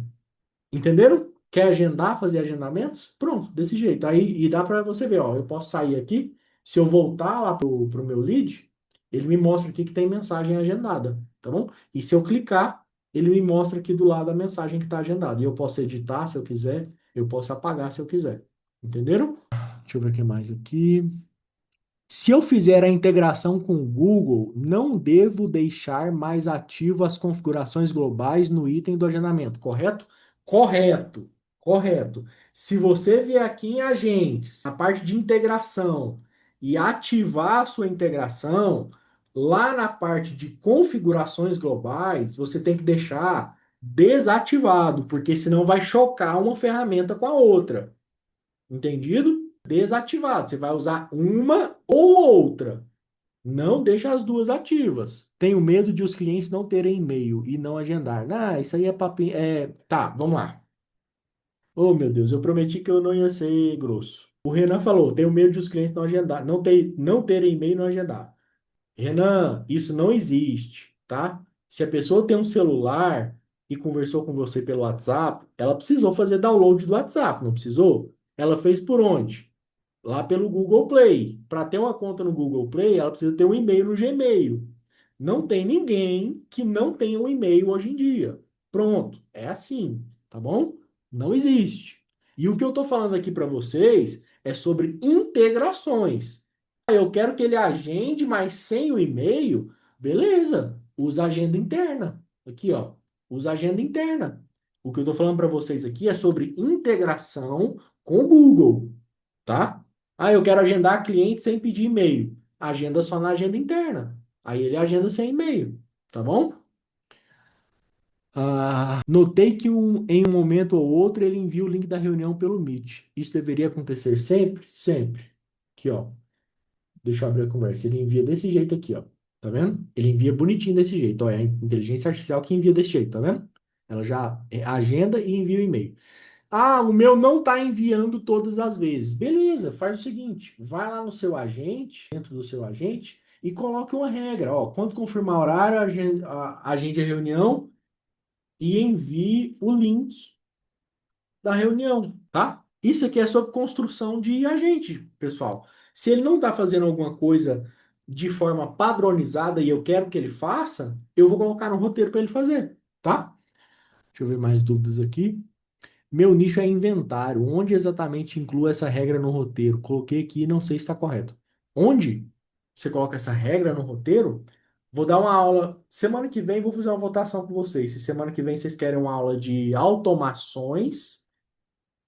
Entenderam? Quer agendar, fazer agendamentos? Pronto, desse jeito. Aí e dá para você ver, ó, eu posso sair aqui, se eu voltar lá pro meu lead, ele me mostra aqui que tem mensagem agendada, tá bom? E se eu clicar, ele me mostra aqui do lado a mensagem que está agendada. E eu posso editar se eu quiser, eu posso apagar se eu quiser. Entenderam? Deixa eu ver o que mais aqui. Se eu fizer a integração com o Google, não devo deixar mais ativo as configurações globais no item do agendamento, correto? Correto, correto. Se você vier aqui em agentes, na parte de integração, e ativar a sua integração, lá na parte de configurações globais, você tem que deixar desativado, porque senão vai chocar uma ferramenta com a outra. Entendido? Desativado. Você vai usar uma ou outra. Não deixa as duas ativas. Tenho medo de os clientes não terem e-mail e não agendar. Isso aí é papinho. Tá, vamos lá. Oh, meu Deus, eu prometi que eu não ia ser grosso. O Renan falou: tenho medo de os clientes não agendar, não terem e-mail e não agendar. Renan, isso não existe, tá? Se a pessoa tem um celular e conversou com você pelo WhatsApp, ela precisou fazer download do WhatsApp, não precisou? Ela fez por onde? Lá pelo Google Play. Para ter uma conta no Google Play, ela precisa ter um e-mail no Gmail. Não tem ninguém que não tenha um e-mail hoje em dia. Pronto, é assim, tá bom? Não existe. E o que eu estou falando aqui para vocês é sobre integrações. Eu quero que ele agende, mas sem o e-mail, beleza? Usa agenda interna. Aqui, ó, usa agenda interna. O que eu estou falando para vocês aqui é sobre integração com o Google, tá? Eu quero agendar cliente sem pedir e-mail. Agenda só na agenda interna. Aí ele agenda sem e-mail, tá bom? Notei que em um momento ou outro ele envia o link da reunião pelo Meet. Isso deveria acontecer sempre? Sempre. Aqui, ó. Deixa eu abrir a conversa. Ele envia desse jeito aqui, ó. Tá vendo? Ele envia bonitinho desse jeito. Ó, é a inteligência artificial que envia desse jeito, tá vendo? Ela já agenda e envia o e-mail. O meu não está enviando todas as vezes. Beleza, faz o seguinte: vai lá no seu agente, dentro do seu agente, e coloque uma regra. Ó, quando confirmar o horário, agende a reunião e envie o link da reunião, tá? Isso aqui é sobre construção de agente, pessoal. Se ele não está fazendo alguma coisa de forma padronizada e eu quero que ele faça, eu vou colocar no roteiro para ele fazer, tá? Deixa eu ver mais dúvidas aqui. Meu nicho é inventário. Onde exatamente incluo essa regra no roteiro? Coloquei aqui e não sei se está correto. Onde você coloca essa regra no roteiro? Vou dar uma aula. Semana que vem vou fazer uma votação com vocês. Se semana que vem vocês querem uma aula de automações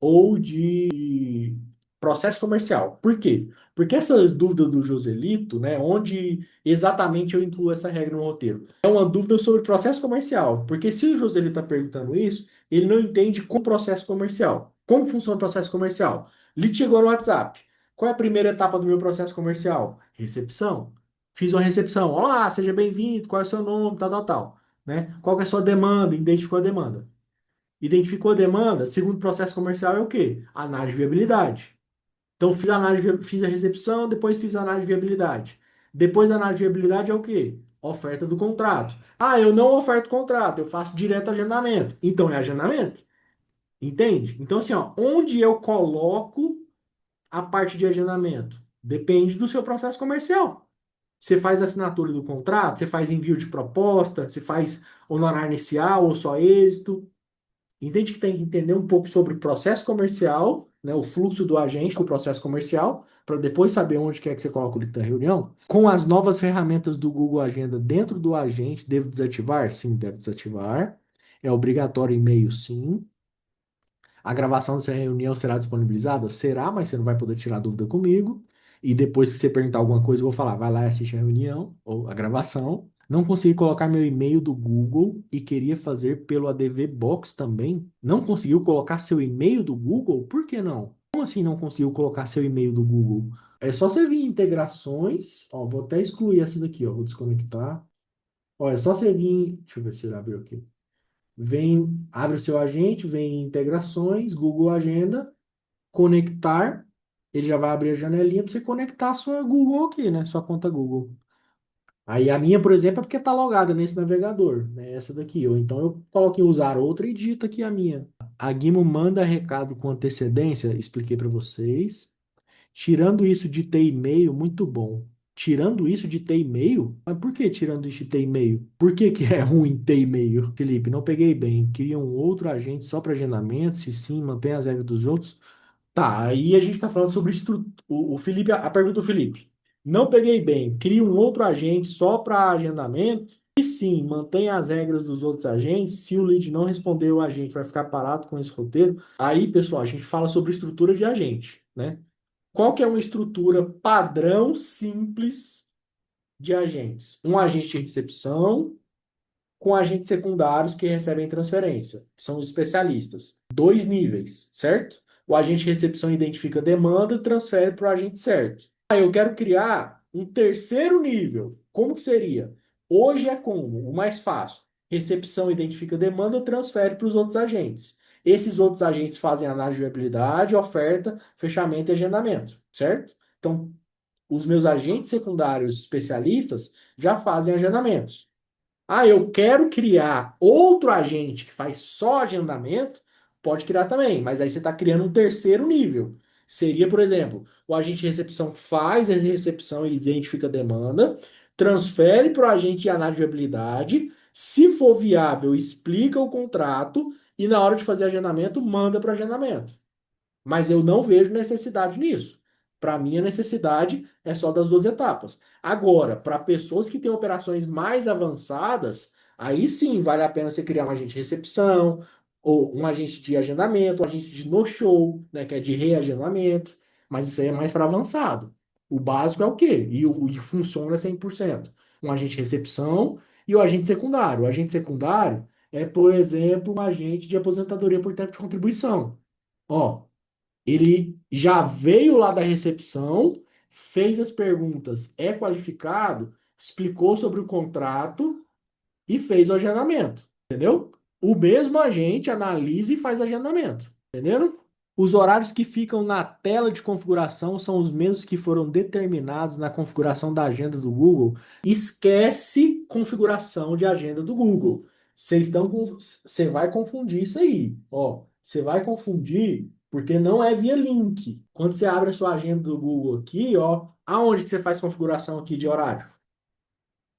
ou de processo comercial. Por quê? Porque essa dúvida do Joselito, né, onde exatamente eu incluo essa regra no roteiro? É uma dúvida sobre processo comercial. Porque se o Joselito está perguntando isso, ele não entende como processo comercial. Como funciona o processo comercial? Ele chegou no WhatsApp. Qual é a primeira etapa do meu processo comercial? Recepção. Fiz uma recepção. Olá, seja bem-vindo. Qual é o seu nome? Tal, tal, tal. Né? Qual que é a sua demanda? Identificou a demanda. Identificou a demanda, segundo processo comercial é o quê? Análise de viabilidade. Então, fiz a análise, fiz a recepção, depois fiz a análise de viabilidade. Depois da análise de viabilidade é o quê? Oferta do contrato. Ah, eu não oferto contrato, eu faço direto agendamento. Então, é agendamento. Entende? Então, assim, ó, onde eu coloco a parte de agendamento? Depende do seu processo comercial. Você faz assinatura do contrato, você faz envio de proposta, você faz honorário inicial ou só êxito. Entende que tem que entender um pouco sobre o processo comercial, né, o fluxo do agente do processo comercial, para depois saber onde quer que você coloca o link da reunião. Com as novas ferramentas do Google Agenda dentro do agente, devo desativar? Sim, deve desativar. É obrigatório e-mail, sim. A gravação dessa reunião será disponibilizada? Será, mas você não vai poder tirar dúvida comigo. E depois, se você perguntar alguma coisa, eu vou falar, vai lá e assiste a reunião ou a gravação. Não consegui colocar meu e-mail do Google e queria fazer pelo ADV Box também. Não conseguiu colocar seu e-mail do Google? Por que não? Como assim não conseguiu colocar seu e-mail do Google? É só você vir em integrações. Ó, vou até excluir essa daqui, ó. Vou desconectar. Ó, é só você vir. Deixa eu ver se ele abriu aqui. Vem, abre o seu agente, vem em integrações, Google Agenda, conectar. Ele já vai abrir a janelinha para você conectar a sua Google aqui, né? Sua conta Google. Aí a minha, por exemplo, é porque está logada nesse navegador, né? Essa daqui. Ou então eu coloco em usar outra e digito aqui a minha. A Gimo manda recado com antecedência, expliquei para vocês. Tirando isso de ter e-mail, muito bom. Tirando isso de ter e-mail? Mas por que tirando isso de ter e-mail? Por que que é ruim ter e-mail? Felipe, não peguei bem. Queria um outro agente só para agendamento? Se sim, mantém as regras dos outros. Tá, aí a gente está falando sobre o Felipe, a pergunta do Felipe. Não peguei bem. Cria um outro agente só para agendamento? E sim, mantém as regras dos outros agentes. Se o lead não responder, o agente vai ficar parado com esse roteiro. Aí, pessoal, a gente fala sobre estrutura de agente, né? Qual que é uma estrutura padrão simples de agentes? Um agente de recepção com agentes secundários que recebem transferência, que são os especialistas. Dois níveis, certo? O agente de recepção identifica a demanda e transfere para o agente certo. Aí eu quero criar um terceiro nível. Como que seria? Hoje é como? O mais fácil. Recepção identifica a demanda, transfere para os outros agentes. Esses outros agentes fazem análise de viabilidade, oferta, fechamento e agendamento, certo? Então, os meus agentes secundários especialistas já fazem agendamentos. Ah, eu quero criar outro agente que faz só agendamento, pode criar também, mas aí você está criando um terceiro nível. Seria, por exemplo, o agente de recepção faz a recepção e identifica a demanda, transfere para o agente de análise de viabilidade, se for viável, explica o contrato e na hora de fazer agendamento, manda para o agendamento. Mas eu não vejo necessidade nisso. Para mim, a necessidade é só das duas etapas. Agora, para pessoas que têm operações mais avançadas, aí sim vale a pena você criar um agente de recepção, ou um agente de agendamento, um agente de no-show, né, que é de reagendamento. Mas isso aí é mais para avançado. O básico é o quê? E funciona 100%. Um agente de recepção e o agente secundário. O agente secundário é, por exemplo, um agente de aposentadoria por tempo de contribuição. Ó, ele já veio lá da recepção, fez as perguntas, é qualificado, explicou sobre o contrato e fez o agendamento, entendeu? O mesmo agente analisa e faz agendamento, entendeu? Os horários que ficam na tela de configuração são os mesmos que foram determinados na configuração da agenda do Google. Esquece configuração de agenda do Google. Você vai confundir isso aí, ó. Você vai confundir porque não é via link. Quando você abre a sua agenda do Google aqui, ó, aonde que você faz configuração aqui de horário?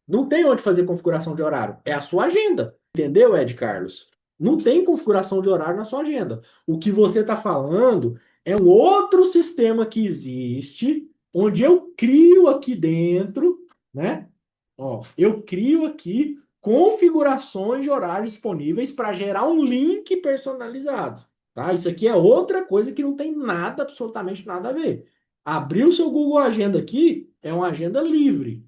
Não tem onde fazer configuração de horário. É a sua agenda. Entendeu, Ed Carlos? Não tem configuração de horário na sua agenda. O que você está falando é um outro sistema que existe, onde eu crio aqui dentro, né? Ó, eu crio aqui configurações de horários disponíveis para gerar um link personalizado, tá? Isso aqui é outra coisa que não tem nada, absolutamente nada a ver. Abrir o seu Google Agenda aqui é uma agenda livre.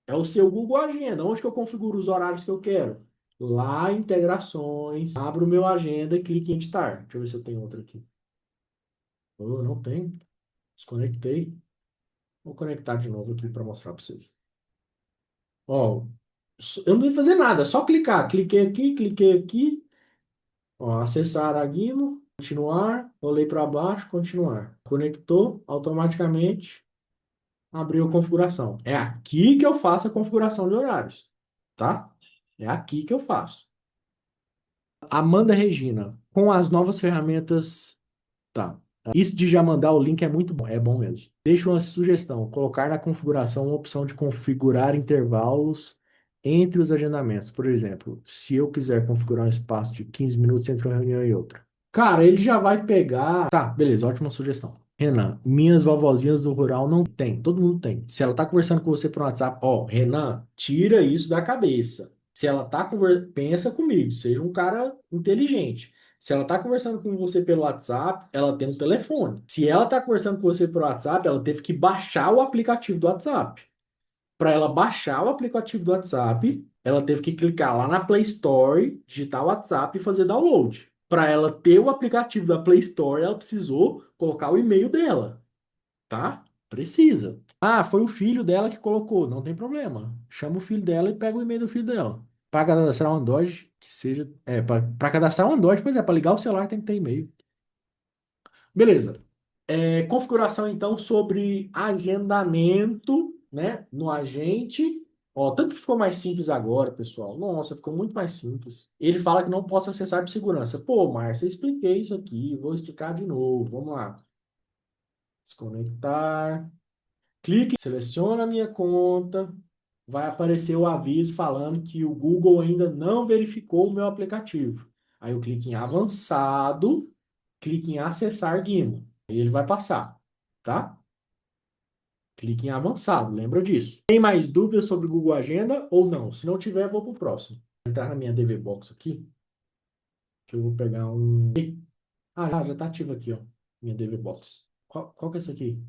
É o seu Google Agenda. Onde que eu configuro os horários que eu quero? Lá, integrações, abro o meu agenda e clique em editar. Deixa eu ver se eu tenho outra aqui. Oh, não tem. Desconectei. Vou conectar de novo aqui para mostrar para vocês. Ó, eu não tenho que fazer nada, é só clicar. Cliquei aqui. Ó, acessar a Gimo, continuar, rolei para baixo, continuar. Conectou, automaticamente abriu a configuração. É aqui que eu faço a configuração de horários, tá? É aqui que eu faço. Amanda Regina, com as novas ferramentas. Tá. Isso de já mandar o link é muito bom, é bom mesmo. Deixa uma sugestão, colocar na configuração uma opção de configurar intervalos entre os agendamentos. Por exemplo, se eu quiser configurar um espaço de 15 minutos entre uma reunião e outra. Cara, ele já vai pegar. Tá, beleza, ótima sugestão. Renan, minhas vovozinhas do rural não tem, todo mundo tem. Se ela tá conversando com você por WhatsApp, ó, Renan, tira isso da cabeça. Se ela tá conversando, pensa comigo, seja um cara inteligente. Se ela tá conversando com você pelo WhatsApp, ela tem um telefone. Se ela tá conversando com você pelo WhatsApp, ela teve que baixar o aplicativo do WhatsApp. Para ela baixar o aplicativo do WhatsApp, ela teve que clicar lá na Play Store, digitar o WhatsApp e fazer download. Para ela ter o aplicativo da Play Store, ela precisou colocar o e-mail dela, tá? Precisa. Ah, foi o filho dela que colocou, não tem problema. Chama o filho dela e pega o e-mail do filho dela. Para cadastrar um Android, que seja. É, para cadastrar um Android, pois é, para ligar o celular tem que ter e-mail. Beleza. Configuração, então, sobre agendamento, né, no agente. Ó, tanto que ficou mais simples agora, pessoal. Nossa, ficou muito mais simples. Ele fala que não posso acessar por segurança. Pô, Márcia, eu expliquei isso aqui, vou explicar de novo. Vamos lá. Desconectar. Clique, seleciona a minha conta. Vai aparecer o aviso falando que o Google ainda não verificou o meu aplicativo. Aí eu clico em avançado, clique em acessar Gimo. Aí ele vai passar, tá? Clique em avançado, lembra disso. Tem mais dúvidas sobre o Google Agenda ou não? Se não tiver, vou para o próximo. Vou entrar na minha DV Box aqui, que eu vou pegar um. Ah, já tá ativo aqui, ó. Minha DV Box. Qual que é isso aqui?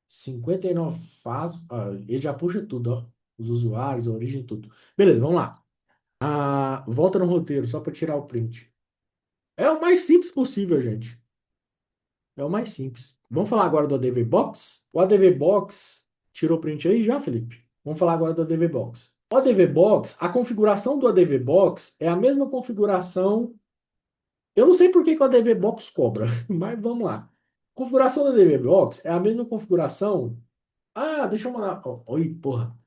59 fases. Ah, ele já puxa tudo, ó. Os usuários, a origem, tudo. Beleza, vamos lá. Volta no roteiro, só para tirar o print. É o mais simples possível, gente. É o mais simples. Vamos falar agora do ADV Box? O ADV Box, tirou o print aí já, Felipe? Vamos falar agora do ADV Box. O ADV Box, a configuração do ADV Box é a mesma configuração. Eu não sei por que que o ADV Box cobra, mas vamos lá. Configuração do ADV Box é a mesma configuração. Ah, deixa eu mandar. Oi, porra.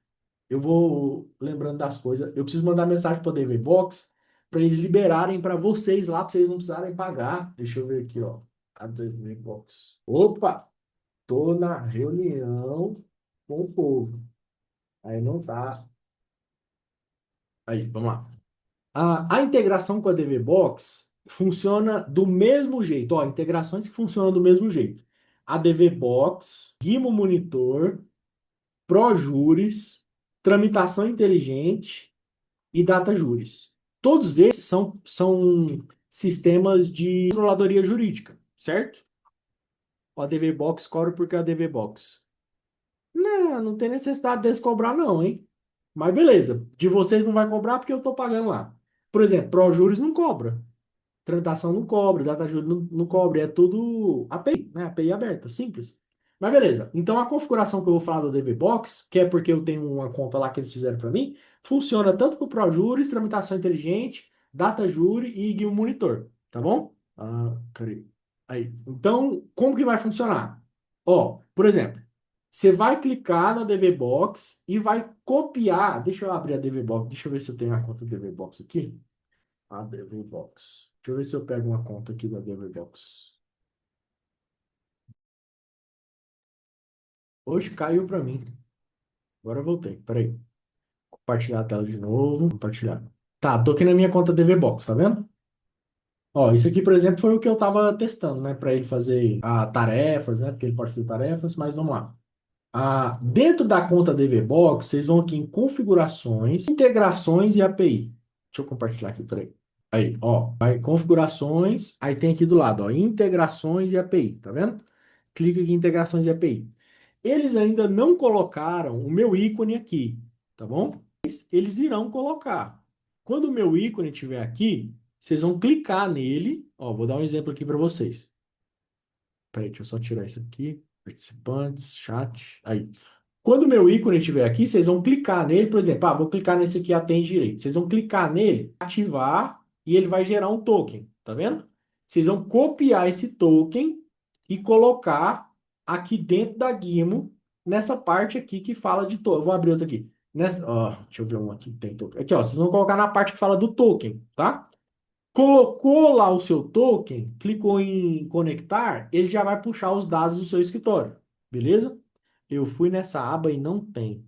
Eu vou lembrando das coisas. Eu preciso mandar mensagem para o ADV Box para eles liberarem para vocês lá, para vocês não precisarem pagar. Deixa eu ver aqui, ó. ADV Box. Opa! Tô na reunião com o povo. Aí não tá. Aí, vamos lá. A integração com a DV Box funciona do mesmo jeito. Ó, integrações que funcionam do mesmo jeito. A DV Box, Gimo Monitor, ProJuris, Tramitação Inteligente e DataJuris. Todos esses são sistemas de controladoria jurídica, certo? O ADV Box corre porque é a ADV Box. Não tem necessidade deles cobrar, não, hein? Mas beleza, de vocês não vai cobrar porque eu tô pagando lá. Por exemplo, ProJuris não cobra. Tramitação não cobra, DataJuris não cobra. É tudo API, né? API aberta, simples. Mas beleza. Então a configuração que eu vou falar do DBBox, que é porque eu tenho uma conta lá que eles fizeram para mim, funciona tanto para o ProJuris, tramitação inteligente, DataJury e Guia Monitor, tá bom? Cadê? Aí. Então, como que vai funcionar? Ó, por exemplo, você vai clicar na DVBox e vai copiar. Deixa eu abrir a DVBox. Deixa eu ver se eu tenho a conta do DVBox aqui. A DVBox. Deixa eu ver se eu pego uma conta aqui da DVBox. Hoje caiu para mim. Agora eu voltei. Peraí. Compartilhar a tela de novo. Compartilhar. Tá, tô aqui na minha conta DVBox, tá vendo? Ó, isso aqui, por exemplo, foi o que eu tava testando, né? Para ele fazer tarefas, né? Porque ele pode fazer tarefas, mas vamos lá. Dentro da conta DVBox, vocês vão aqui em configurações, integrações e API. Deixa eu compartilhar aqui, peraí. Aí, ó, vai configurações, aí tem aqui do lado, ó, integrações e API, tá vendo? Clica aqui em integrações e API. Eles ainda não colocaram o meu ícone aqui, tá bom? Eles irão colocar. Quando o meu ícone estiver aqui, vocês vão clicar nele. Ó, vou dar um exemplo aqui para vocês. Peraí, deixa eu só tirar isso aqui. Participantes, chat. Aí. Quando o meu ícone estiver aqui, vocês vão clicar nele, por exemplo, vou clicar nesse aqui, atende direito. Vocês vão clicar nele, ativar, e ele vai gerar um token, tá vendo? Vocês vão copiar esse token e colocar aqui dentro da Gimo, nessa parte aqui que fala de token. Vou abrir outro aqui. Deixa eu ver um aqui que tem token. Aqui, ó, vocês vão colocar na parte que fala do token, tá? Colocou lá o seu token, clicou em conectar, ele já vai puxar os dados do seu escritório, beleza? Eu fui nessa aba e não tem.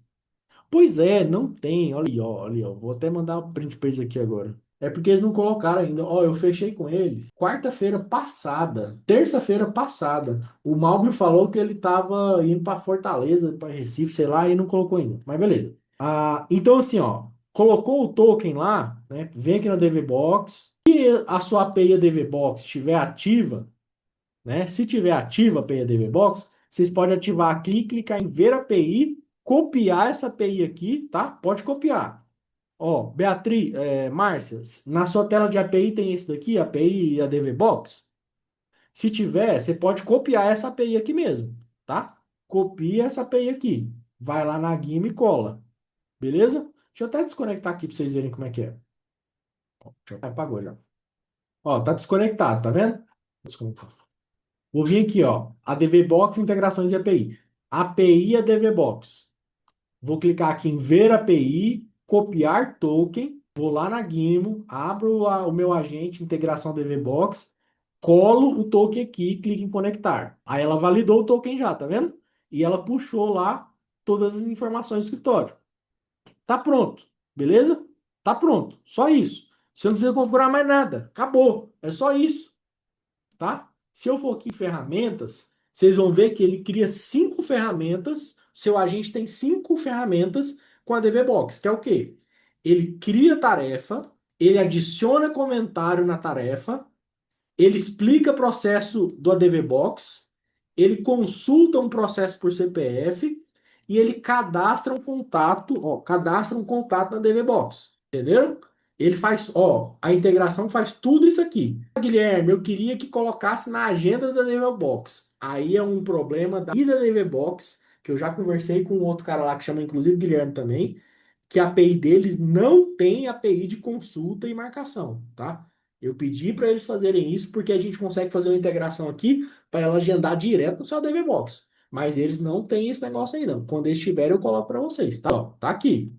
Pois é, não tem. Olha aí, ó, olha aí, ó. Vou até mandar um print pra eles aqui agora. É porque eles não colocaram ainda. Ó, eu fechei com eles quarta-feira passada, terça-feira passada. O Malbio falou que ele tava indo para Fortaleza, para Recife, sei lá, e não colocou ainda. Mas beleza. Então assim, ó, colocou o token lá, né? Vem aqui na DVBox. Se a sua API DVBox estiver ativa, né? Se tiver ativa a API DVBox, vocês podem ativar aqui, clicar em ver API, copiar essa API aqui, tá? Pode copiar. Ó, Beatriz, Márcia, na sua tela de API tem esse daqui, API e a DVBox? Se tiver, você pode copiar essa API aqui mesmo, tá? Copia essa API aqui. Vai lá na GIMP e cola. Beleza? Deixa eu até desconectar aqui para vocês verem como é que é. Apagou já. Ó, tá desconectado, tá vendo? Desconectar. Vou vir aqui, ó. A DVBox, integrações e API. API e a DVBox. Vou clicar aqui em ver API, copiar token. Vou lá na Gimo, abro o meu agente, integração DVBox, colo o token aqui e clico em conectar. Aí ela validou o token já, tá vendo? E ela puxou lá todas as informações do escritório. Tá pronto, beleza? Tá pronto. Só isso. Você não precisa configurar mais nada. Acabou. É só isso, tá? Se eu for aqui em ferramentas, vocês vão ver que ele cria 5 ferramentas. Seu agente tem 5 ferramentas com a DVBox, que é o quê? Ele cria tarefa, ele adiciona comentário na tarefa, ele explica processo do ADV Box, ele consulta um processo por CPF e ele cadastra um contato na ADV Box. Entenderam? Ele faz, ó, a integração faz tudo isso aqui. Guilherme, eu queria que colocasse na agenda da ADV Box. Aí é um problema da ADV Box, que eu já conversei com um outro cara lá que chama inclusive Guilherme também, que a API deles não tem API de consulta e marcação, tá? Eu pedi para eles fazerem isso porque a gente consegue fazer uma integração aqui para ela agendar direto no seu DVBox. Mas eles não têm esse negócio ainda. Quando eles tiverem, eu coloco para vocês, tá? Ó, tá aqui.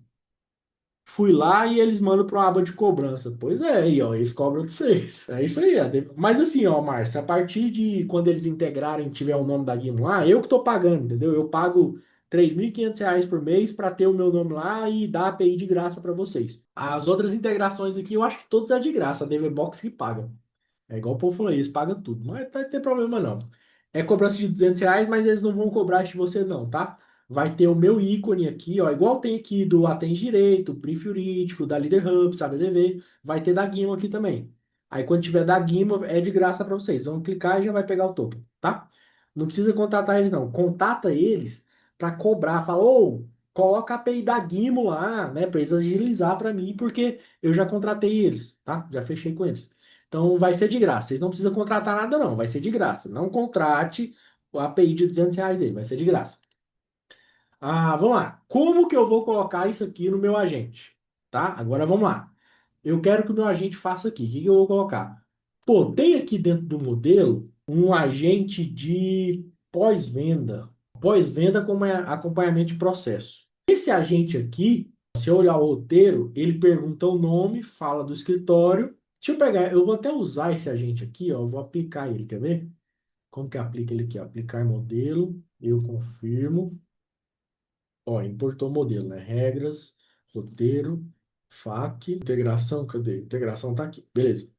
Fui lá e eles mandam para uma aba de cobrança. Pois é, aí, ó, eles cobram de vocês. É isso aí. Mas assim, ó, Márcio, a partir de quando eles integrarem e tiver o nome da Guimo lá, eu que tô pagando, entendeu? Eu pago R$ 3.500 por mês para ter o meu nome lá e dar a API de graça para vocês. As outras integrações aqui, eu acho que todas é de graça. A DVBox que paga. É igual o povo falou, eles pagam tudo. Mas não vai ter problema não. É cobrança de R$ 200, mas eles não vão cobrar isso de você não, tá? Vai ter o meu ícone aqui, ó. Igual tem aqui do Atende Direito, Brief Jurídico, da Leader Hub, sabe, DV. Vai ter da Guimo aqui também. Aí quando tiver da Guimo, é de graça para vocês. Vão clicar e já vai pegar o token, tá? Não precisa contatar eles não. Contata eles para cobrar. Fala, ô, coloca a API da Guimo lá, né? Para eles agilizar para mim, porque eu já contratei eles, tá? Já fechei com eles. Então vai ser de graça. Vocês não precisam contratar nada, não. Vai ser de graça. Não contrate o API de R$ 200 dele. Vai ser de graça. Vamos lá. Como que eu vou colocar isso aqui no meu agente? Tá? Agora vamos lá. Eu quero que o meu agente faça aqui. O que que eu vou colocar? Pô, tem aqui dentro do modelo um agente de pós-venda. Pós-venda como é acompanhamento de processo. Esse agente aqui, se eu olhar o roteiro, ele pergunta o nome, fala do escritório. Deixa eu pegar, eu vou até usar esse agente aqui, ó, eu vou aplicar ele, quer ver? Como que aplica ele aqui? Ó? Aplicar modelo, eu confirmo. Ó, importou modelo, né? Regras, roteiro, FAQ, integração, cadê? Integração tá aqui, beleza.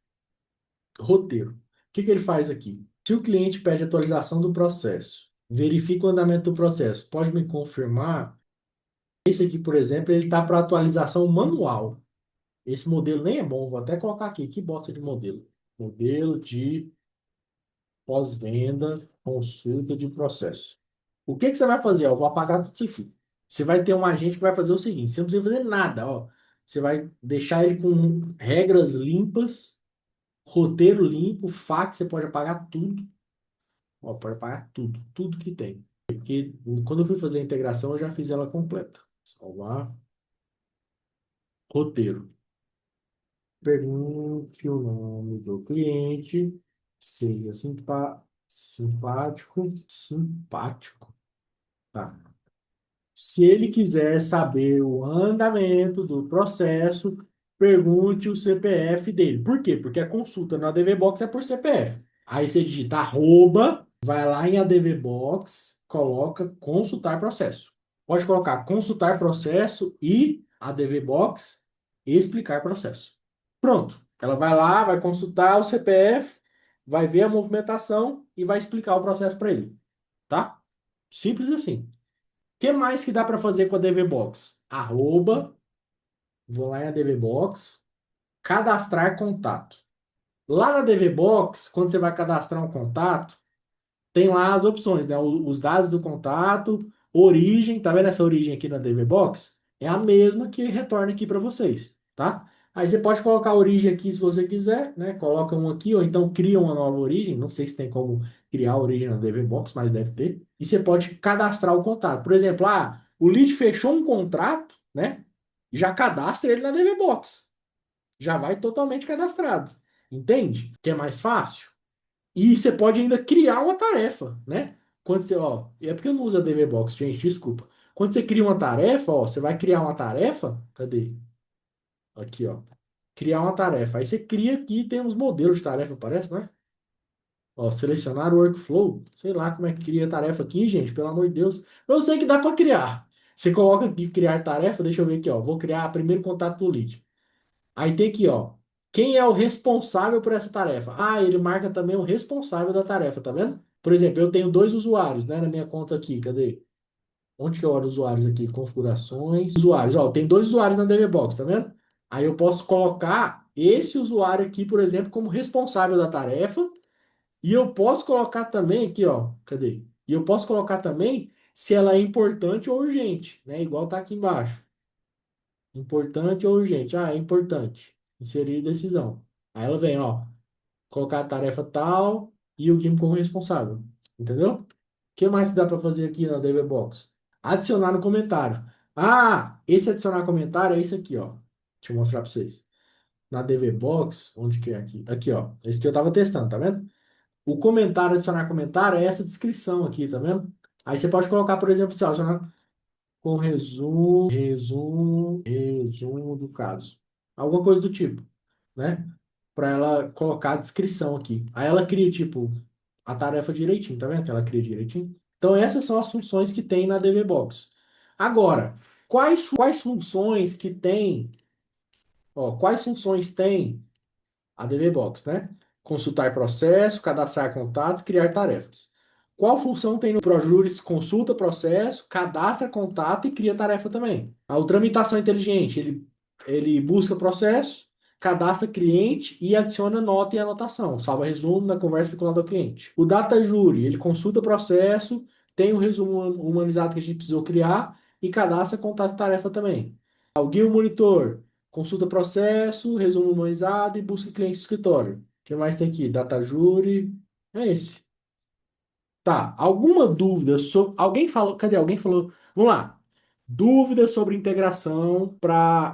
Roteiro. O que que ele faz aqui? Se o cliente pede atualização do processo, verifica o andamento do processo. Pode me confirmar? Esse aqui, por exemplo, ele está para atualização manual. Esse modelo nem é bom, vou até colocar aqui. Que bosta de modelo? Modelo de pós-venda, consulta de processo. O que que você vai fazer? Ó, eu vou apagar tudo isso aqui. Você vai ter um agente que vai fazer o seguinte: você não precisa fazer nada, ó. Você vai deixar ele com regras limpas, roteiro limpo, FAQ, você pode apagar tudo. Ó, pode apagar tudo, tudo que tem. Porque quando eu fui fazer a integração, eu já fiz ela completa. Salvar, roteiro. Pergunte o nome do cliente, seja simpático, simpático. Tá. Se ele quiser saber o andamento do processo, pergunte o CPF dele. Por quê? Porque a consulta na ADV Box é por CPF. Aí você digita arroba, vai lá em ADV Box, coloca consultar processo. Pode colocar consultar processo e ADV Box explicar processo. Pronto. Ela vai lá, vai consultar o CPF, vai ver a movimentação e vai explicar o processo para ele. Tá? Simples assim. Que mais que dá para fazer com a DVBox? Arroba, vou lá em DVBox, cadastrar contato. Lá na DVBox, quando você vai cadastrar um contato, tem lá as opções, né? Os dados do contato, origem, tá vendo essa origem aqui na DV Box? É a mesma que retorna aqui para vocês, tá? Aí você pode colocar a origem aqui se você quiser, né? Coloca um aqui, ou então cria uma nova origem. Não sei se tem como criar a origem na DV Box, mas deve ter. E você pode cadastrar o contato. Por exemplo, o lead fechou um contrato, né? Já cadastra ele na DV Box. Já vai totalmente cadastrado. Entende? Que é mais fácil. E você pode ainda criar uma tarefa, né? Quando você, ó, é porque eu não uso a DVBox, gente, desculpa. Quando você cria uma tarefa, ó, você vai criar uma tarefa, cadê? Aqui, ó. Criar uma tarefa. Aí você cria aqui, tem uns modelos de tarefa, parece, né? Ó, selecionar o workflow. Sei lá como é que cria tarefa aqui, gente, pelo amor de Deus. Eu sei que dá para criar. Você coloca aqui criar tarefa, deixa eu ver aqui, ó. Vou criar primeiro contato do lead. Aí tem aqui, ó. Quem é o responsável por essa tarefa? Ah, ele marca também o responsável da tarefa, tá vendo? Por exemplo, eu tenho dois usuários, né, na minha conta aqui. Cadê? Onde que eu olho usuários aqui? Configurações. Usuários, ó, tem dois usuários na DVBox, tá vendo? Aí eu posso colocar esse usuário aqui, por exemplo, como responsável da tarefa. E eu posso colocar também aqui, ó. Cadê? E eu posso colocar também se ela é importante ou urgente, né? Igual tá aqui embaixo. Importante ou urgente? Ah, é importante. Inserir decisão. Aí ela vem, ó, colocar a tarefa tal e o Gim como responsável. Entendeu? O que mais dá para fazer aqui na DVBox? Adicionar no comentário. Ah, esse adicionar comentário é isso aqui, ó. Deixa eu mostrar para vocês. Na DVBox, onde que é aqui? Aqui, ó. Esse que eu tava testando, tá vendo? O comentário, adicionar comentário é essa descrição aqui, tá vendo? Aí você pode colocar, por exemplo, assim, ó, adicionar com resumo do caso. Alguma coisa do tipo, né? Para ela colocar a descrição aqui. Aí ela cria, tipo, a tarefa direitinho, tá vendo que ela cria direitinho? Então essas são as funções que tem na DVBox. Agora, quais funções que tem, ó, quais funções tem a DVBox, né? Consultar processo, cadastrar contatos, criar tarefas. Qual função tem no ProJuris? Consulta processo, cadastra contato e cria tarefa também. A tramitação inteligente, ele busca processo, cadastra cliente e adiciona nota e anotação. Salva resumo na conversa vinculada ao cliente. O Data Jury, ele consulta processo, tem o resumo humanizado que a gente precisou criar e cadastra contato e tarefa também. O Guia Monitor, consulta processo, resumo humanizado e busca cliente do escritório. O que mais tem aqui? Data Jury. É esse. Tá. Alguma dúvida sobre. Alguém falou. Cadê? Alguém falou. Vamos lá. Dúvidas sobre integração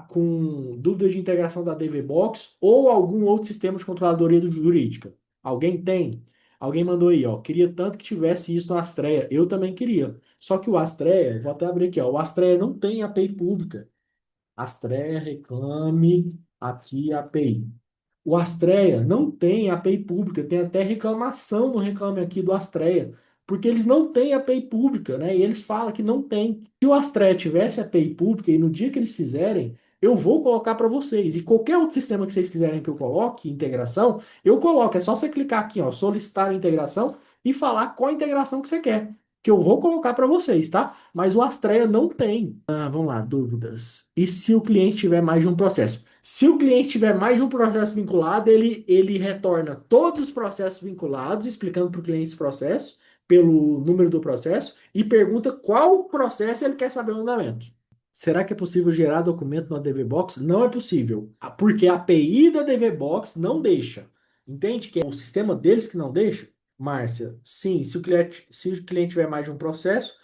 com dúvidas de integração da DVBox ou algum outro sistema de controladoria jurídica. Alguém tem? Alguém mandou aí, ó. Queria tanto que tivesse isso no Astreia. Eu também queria. Só que o Astreia, vou até abrir aqui, ó. O Astreia não tem API pública. Astreia reclame aqui a API. O Astreia não tem API pública, tem até reclamação no Reclame Aqui do Astreia, porque eles não têm API pública, né? E eles falam que não tem. Se o Astreia tivesse API pública e no dia que eles fizerem, eu vou colocar para vocês. E qualquer outro sistema que vocês quiserem que eu coloque, integração, eu coloco. É só você clicar aqui, ó, solicitar integração e falar qual integração que você quer. que eu vou colocar para vocês, tá? Mas o Astreia não tem. Vamos lá, dúvidas. E se o cliente tiver mais de um processo? Se o cliente tiver mais de um processo vinculado, ele retorna todos os processos vinculados, explicando para o cliente os processos, pelo número do processo, e pergunta qual processo ele quer saber o andamento. Será que é possível gerar documento na DVBox? Não é possível, porque a API da DVBox não deixa. Entende que é o sistema deles que não deixa? Márcia, sim, se o cliente tiver mais de um processo,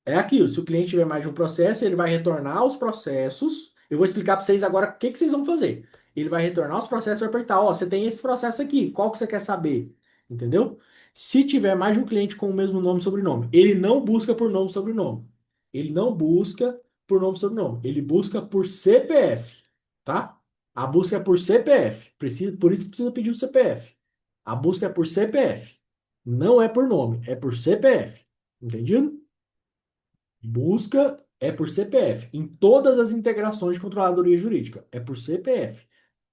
é aquilo. Se o cliente tiver mais de um processo, ele vai retornar os processos. Eu vou explicar para vocês agora o que que vocês vão fazer. Ele vai retornar os processos e vai apertar, ó, você tem esse processo aqui, qual que você quer saber? Entendeu? Se tiver mais de um cliente com o mesmo nome e sobrenome, ele não busca por nome e sobrenome. Ele não busca por nome e sobrenome. Ele busca por CPF, tá? A busca é por CPF. Por isso que precisa pedir o CPF. A busca é por CPF. Não é por nome, é por CPF. Entendido? Busca é por CPF. Em todas as integrações de controladoria jurídica, é por CPF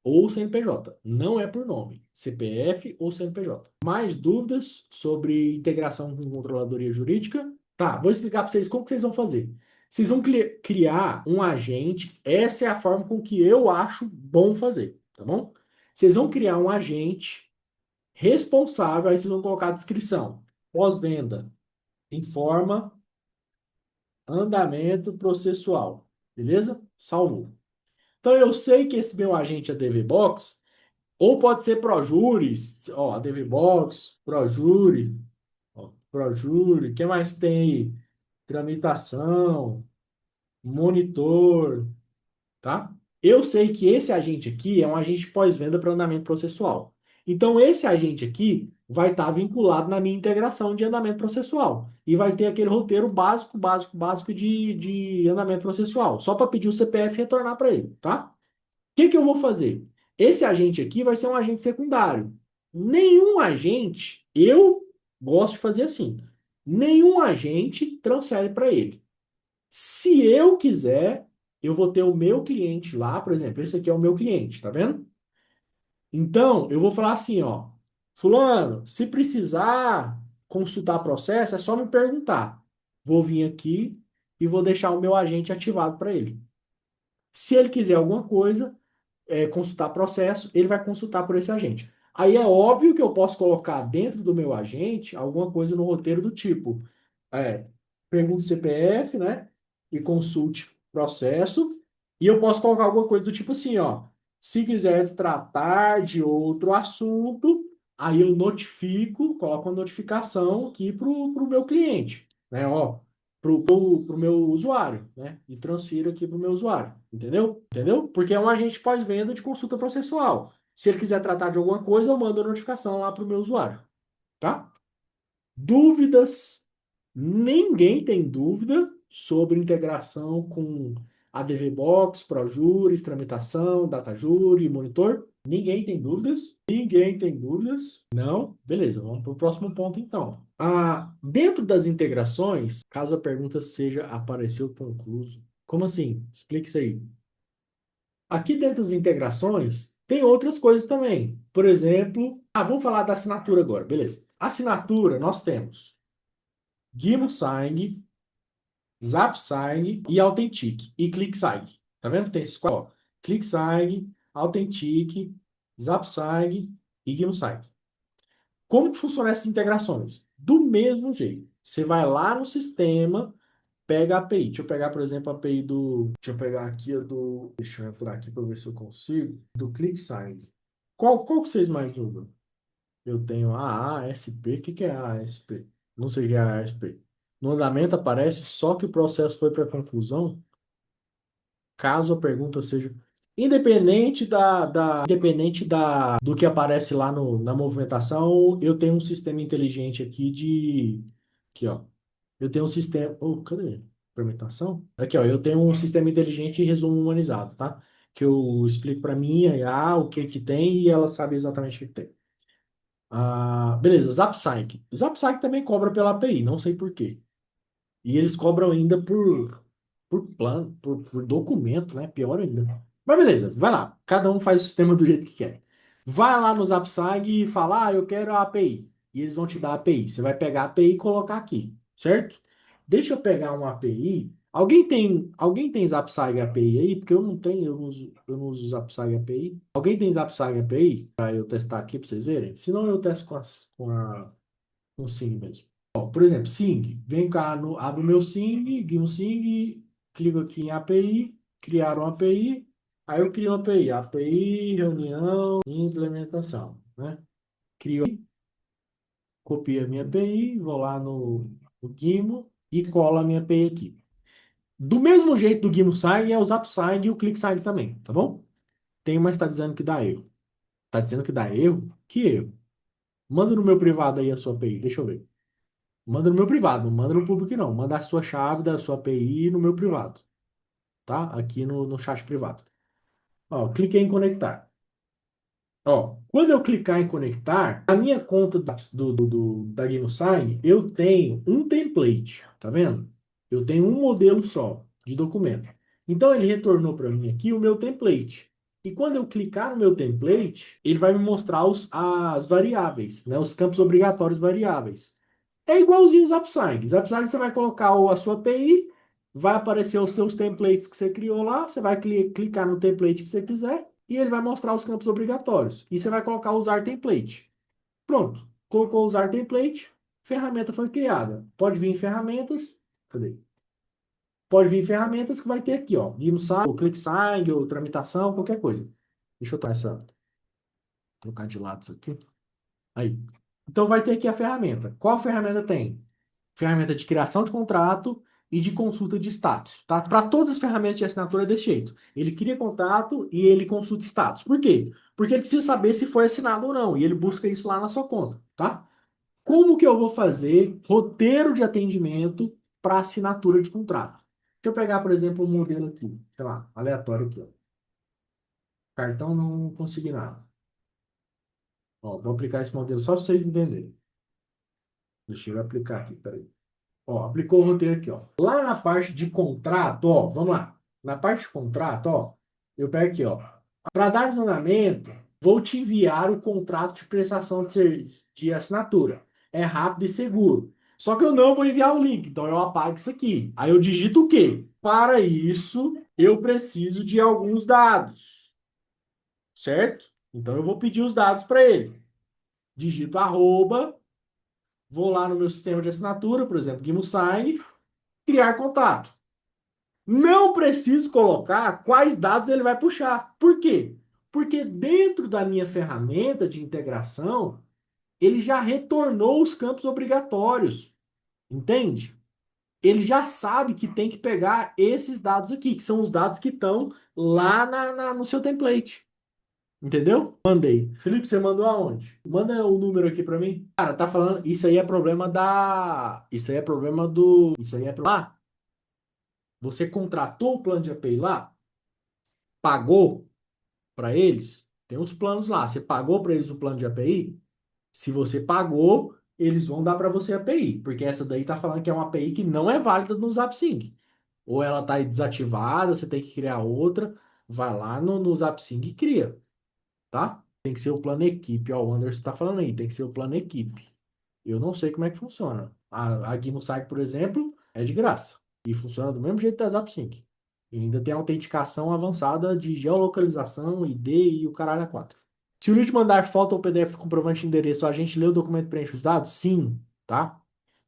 ou CNPJ. Não é por nome. CPF ou CNPJ. Mais dúvidas sobre integração com controladoria jurídica? Tá, vou explicar para vocês como que vocês vão fazer. Vocês vão criar um agente. Essa é a forma com que eu acho bom fazer, tá bom? Vocês vão criar um agente responsável, aí vocês vão colocar a descrição. Pós-venda, informa andamento processual. Beleza? Salvou. Então eu sei que esse meu agente é DVBox, ou pode ser Projuris, ó, a DVBox, Projuri, ó, Projuri, o que mais que tem aí? Tramitação, monitor, tá? Eu sei que esse agente aqui é um agente pós-venda para andamento processual. Então, esse agente aqui vai estar vinculado na minha integração de andamento processual. E vai ter aquele roteiro básico, básico, básico de andamento processual. Só para pedir o CPF e retornar para ele, tá? O que que eu vou fazer? Esse agente aqui vai ser um agente secundário. Nenhum agente, eu gosto de fazer assim. Nenhum agente transfere para ele. Se eu quiser, eu vou ter o meu cliente lá, por exemplo, esse aqui é o meu cliente, tá vendo? Então, eu vou falar assim, ó, fulano, se precisar consultar processo, é só me perguntar. Vou vir aqui e vou deixar o meu agente ativado para ele. Se ele quiser alguma coisa, consultar processo, ele vai consultar por esse agente. Aí é óbvio que eu posso colocar dentro do meu agente alguma coisa no roteiro do tipo, é, pergunte CPF, né? E consulte processo. E eu posso colocar alguma coisa do tipo assim, ó. Se quiser tratar de outro assunto, aí eu notifico, coloco uma notificação aqui pro meu cliente, né? Ó, pro meu usuário, né? E transfiro aqui pro meu usuário, entendeu? Entendeu? Porque é um agente pós-venda de consulta processual. Se ele quiser tratar de alguma coisa, eu mando a notificação lá pro meu usuário, tá? Dúvidas? Ninguém tem dúvida sobre integração com a DVBox, ProJuris, tramitação, DataJury, monitor? Ninguém tem dúvidas? Ninguém tem dúvidas? Não? Beleza, vamos para o próximo ponto então. Dentro das integrações, caso a pergunta seja apareceu concluso. Como assim? Explique isso aí. Aqui dentro das integrações, tem outras coisas também. Por exemplo, vamos falar da assinatura agora, beleza. Assinatura, nós temos GimoSign, ZapSign e Authentic. E ClickSign. Tá vendo? Tem esses quatro. Ó. ClickSign, Authentic, ZapSign e GimoSign. Como que funcionam essas integrações? Do mesmo jeito. Você vai lá no sistema, pega a API. Deixa eu pegar, por exemplo, a API do. Deixa eu pegar aqui a do. Deixa eu entrar aqui para ver se eu consigo. Do ClickSign. Qual que vocês mais usam? Eu tenho a ASP. O que que é a ASP? Não sei o que é a ASP. No andamento aparece só que o processo foi para conclusão, caso a pergunta seja do que aparece lá na movimentação, eu tenho um sistema inteligente aqui, ó. Eu tenho um sistema, cadê? Fermentação? Aqui, ó, eu tenho um sistema inteligente de resumo humanizado, tá? Que eu explico para mim, o que que tem e ela sabe exatamente o que tem. Beleza, ZapSign. ZapSign também cobra pela API, não sei por quê. E eles cobram ainda por plano, por documento, né? Pior ainda. Mas beleza, vai lá. Cada um faz o sistema do jeito que quer. Vai lá no ZapSag e fala, eu quero a API. E eles vão te dar a API. Você vai pegar a API e colocar aqui. certo? Deixa eu pegar uma API. Alguém tem Zapsag API aí? Porque eu não tenho, eu não uso Zapsag API. Alguém tem Zapsag API para eu testar aqui para vocês verem? Se não, eu testo com o Sing mesmo. Ó, por exemplo, Sing. Vem cá, abre o meu Sing, guia um Sing, clico aqui em API, criar uma API. Aí eu crio uma API, API, reunião, implementação, né? Crio, copio a minha API, vou lá no Gimo e colo a minha API aqui. Do mesmo jeito do GuimoSign, é o ZapSign e o ClickSign também, tá bom? Tem uma que está dizendo que dá erro. Tá dizendo que dá erro? Que erro? Manda no meu privado aí a sua API, deixa eu ver. Manda no meu privado, não manda no público não. Manda a sua chave da sua API no meu privado, tá? Aqui no chat privado. Ó, cliquei em conectar. Ó, quando eu clicar em conectar, a minha conta da GameSign, eu tenho um template, tá vendo? Eu tenho um modelo só de documento. Então ele retornou para mim aqui o meu template. E quando eu clicar no meu template, ele vai me mostrar as variáveis, né? Os campos obrigatórios variáveis. É igualzinho o Zapsang. Zapsang você vai colocar a sua API, vai aparecer os seus templates que você criou lá, você vai clicar no template que você quiser e ele vai mostrar os campos obrigatórios. E você vai colocar usar template. Pronto. Colocou usar template, ferramenta foi criada. Pode vir em ferramentas. Cadê? Pode vir em ferramentas que vai ter aqui, ó. GameSign, ou ClickSign, ou tramitação, qualquer coisa. Deixa eu trocar de lado isso aqui. Aí. Então vai ter aqui a ferramenta. Qual ferramenta tem? Ferramenta de criação de contrato e de consulta de status, tá? Para todas as ferramentas de assinatura é desse jeito. Ele cria contrato e ele consulta status. Por quê? Porque ele precisa saber se foi assinado ou não, e ele busca isso lá na sua conta, tá? Como que eu vou fazer roteiro de atendimento para assinatura de contrato? Deixa eu pegar, por exemplo, um modelo aqui, sei lá, aleatório aqui, ó. Cartão não consegui nada. Ó, vou aplicar esse modelo só para vocês entenderem. Deixa eu aplicar aqui, peraí. Ó, aplicou o roteiro aqui, ó. Lá na parte de contrato, ó, vamos lá. Na parte de contrato, ó, eu pego aqui, ó. Para dar andamento, vou te enviar o contrato de prestação de serviço, de assinatura. É rápido e seguro. Só que eu não vou enviar o link, então eu apago isso aqui. Aí eu digito o quê? Para isso, eu preciso de alguns dados, certo? Então eu vou pedir os dados para ele. Digito arroba, vou lá no meu sistema de assinatura, por exemplo, GuimoSign, criar contato. Não preciso colocar quais dados ele vai puxar. Por quê? Porque dentro da minha ferramenta de integração, ele já retornou os campos obrigatórios. Entende? Ele já sabe que tem que pegar esses dados aqui, que são os dados que estão lá no seu template. Entendeu? Mandei. Felipe, você mandou aonde? Manda o número aqui para mim. Cara, tá falando. Isso aí é problema da. Isso aí é problema do. Isso aí é problema. Ah, você contratou o plano de API lá? Pagou para eles? Tem uns planos lá. Você pagou para eles o plano de API? Se você pagou, eles vão dar para você a API, porque essa daí tá falando que é uma API que não é válida no ZapSync. Ou ela tá desativada, você tem que criar outra. Vai lá no ZapSync e cria, tá? Tem que ser o plano equipe, ó, o Anderson tá falando aí, tem que ser o plano equipe. Eu não sei como é que funciona. A GuimoSign, por exemplo, é de graça. E funciona do mesmo jeito da ZapSync. E ainda tem autenticação avançada de geolocalização, ID e o caralho a 4. Se o lead mandar foto ou PDF comprovante de endereço, o agente lê o documento e preenche os dados? Sim, tá?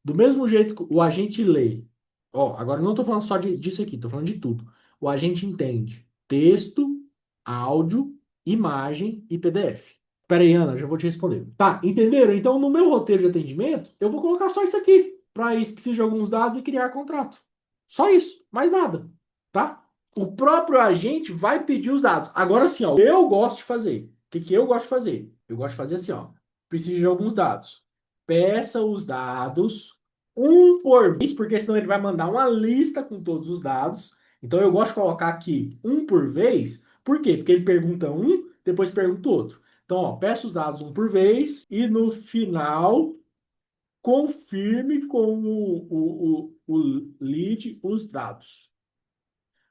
Do mesmo jeito que o agente lê. Ó, agora não estou falando só disso aqui, estou falando de tudo. O agente entende texto, áudio, imagem e PDF. Pera aí, Ana, já vou te responder. Tá, entenderam? Então, no meu roteiro de atendimento, eu vou colocar só isso aqui. Para isso, precisa de alguns dados e criar contrato. Só isso, mais nada, tá? O próprio agente vai pedir os dados. Agora sim, ó, eu gosto de fazer. O que que eu gosto de fazer? Eu gosto de fazer assim, ó. Precisa de alguns dados. Peça os dados um por vez, porque senão ele vai mandar uma lista com todos os dados. Então eu gosto de colocar aqui um por vez. Por quê? Porque ele pergunta um, depois pergunta outro. Então, ó, peça os dados um por vez e no final confirme com o lead os dados.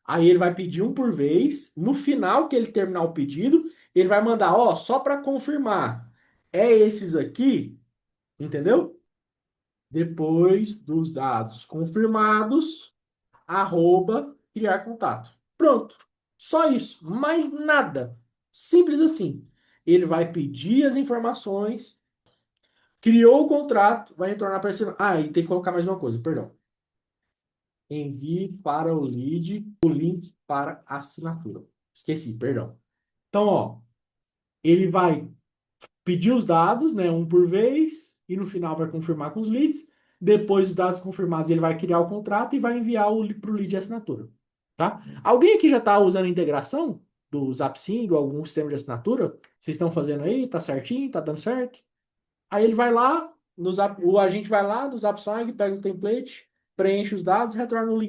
Aí ele vai pedir um por vez. No final que ele terminar o pedido, ele vai mandar, ó, só para confirmar. É esses aqui, entendeu? Depois dos dados confirmados, arroba, criar contato. Pronto. Só isso. Mais nada. Simples assim. Ele vai pedir as informações, criou o contrato, vai retornar para cima. Ah, e tem que colocar mais uma coisa, perdão. Envie para o lead o link para assinatura. Esqueci, perdão. Então, ó, ele vai pedir os dados, né, um por vez, e no final vai confirmar com os leads. Depois dos dados confirmados, ele vai criar o contrato e vai enviar para o lead de assinatura, tá? Alguém aqui já está usando a integração do ZapSing ou algum sistema de assinatura? Vocês estão fazendo aí? Tá certinho? Tá dando certo? Aí ele vai lá, o agente vai lá no ZapSign, pega o template, preenche os dados, retorna o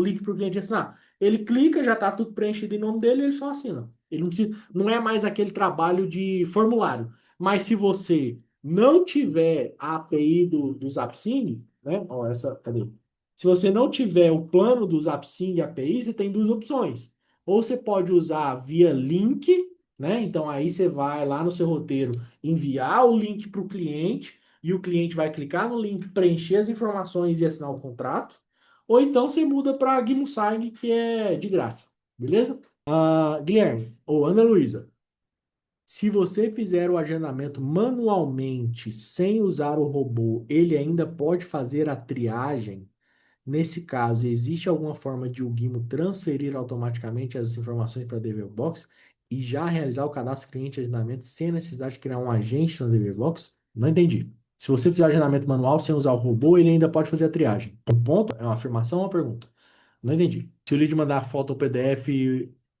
link para o cliente assinar. Ele clica, já está tudo preenchido em nome dele, ele só assina. Ele não precisa, não é mais aquele trabalho de formulário. Mas se você não tiver a API do ZapSing, né? Ó, essa, cadê? Se você não tiver o plano do ZapSing API, você tem duas opções. Ou você pode usar via link, né? Então aí você vai lá no seu roteiro enviar o link para o cliente e o cliente vai clicar no link, preencher as informações e assinar o contrato. Ou então você muda para a GimoSign, que é de graça, beleza? Guilherme, ou Ana Luísa, se você fizer o agendamento manualmente, sem usar o robô, ele ainda pode fazer a triagem. Nesse caso, existe alguma forma de o Gimo transferir automaticamente as informações para a DVBox e já realizar o cadastro cliente de agendamento sem necessidade de criar um agente na DVBox? Não entendi. Se você fizer o agendamento manual sem usar o robô, ele ainda pode fazer a triagem. Um ponto? É uma afirmação ou uma pergunta? Não entendi. Se o lead mandar a foto ou PDF,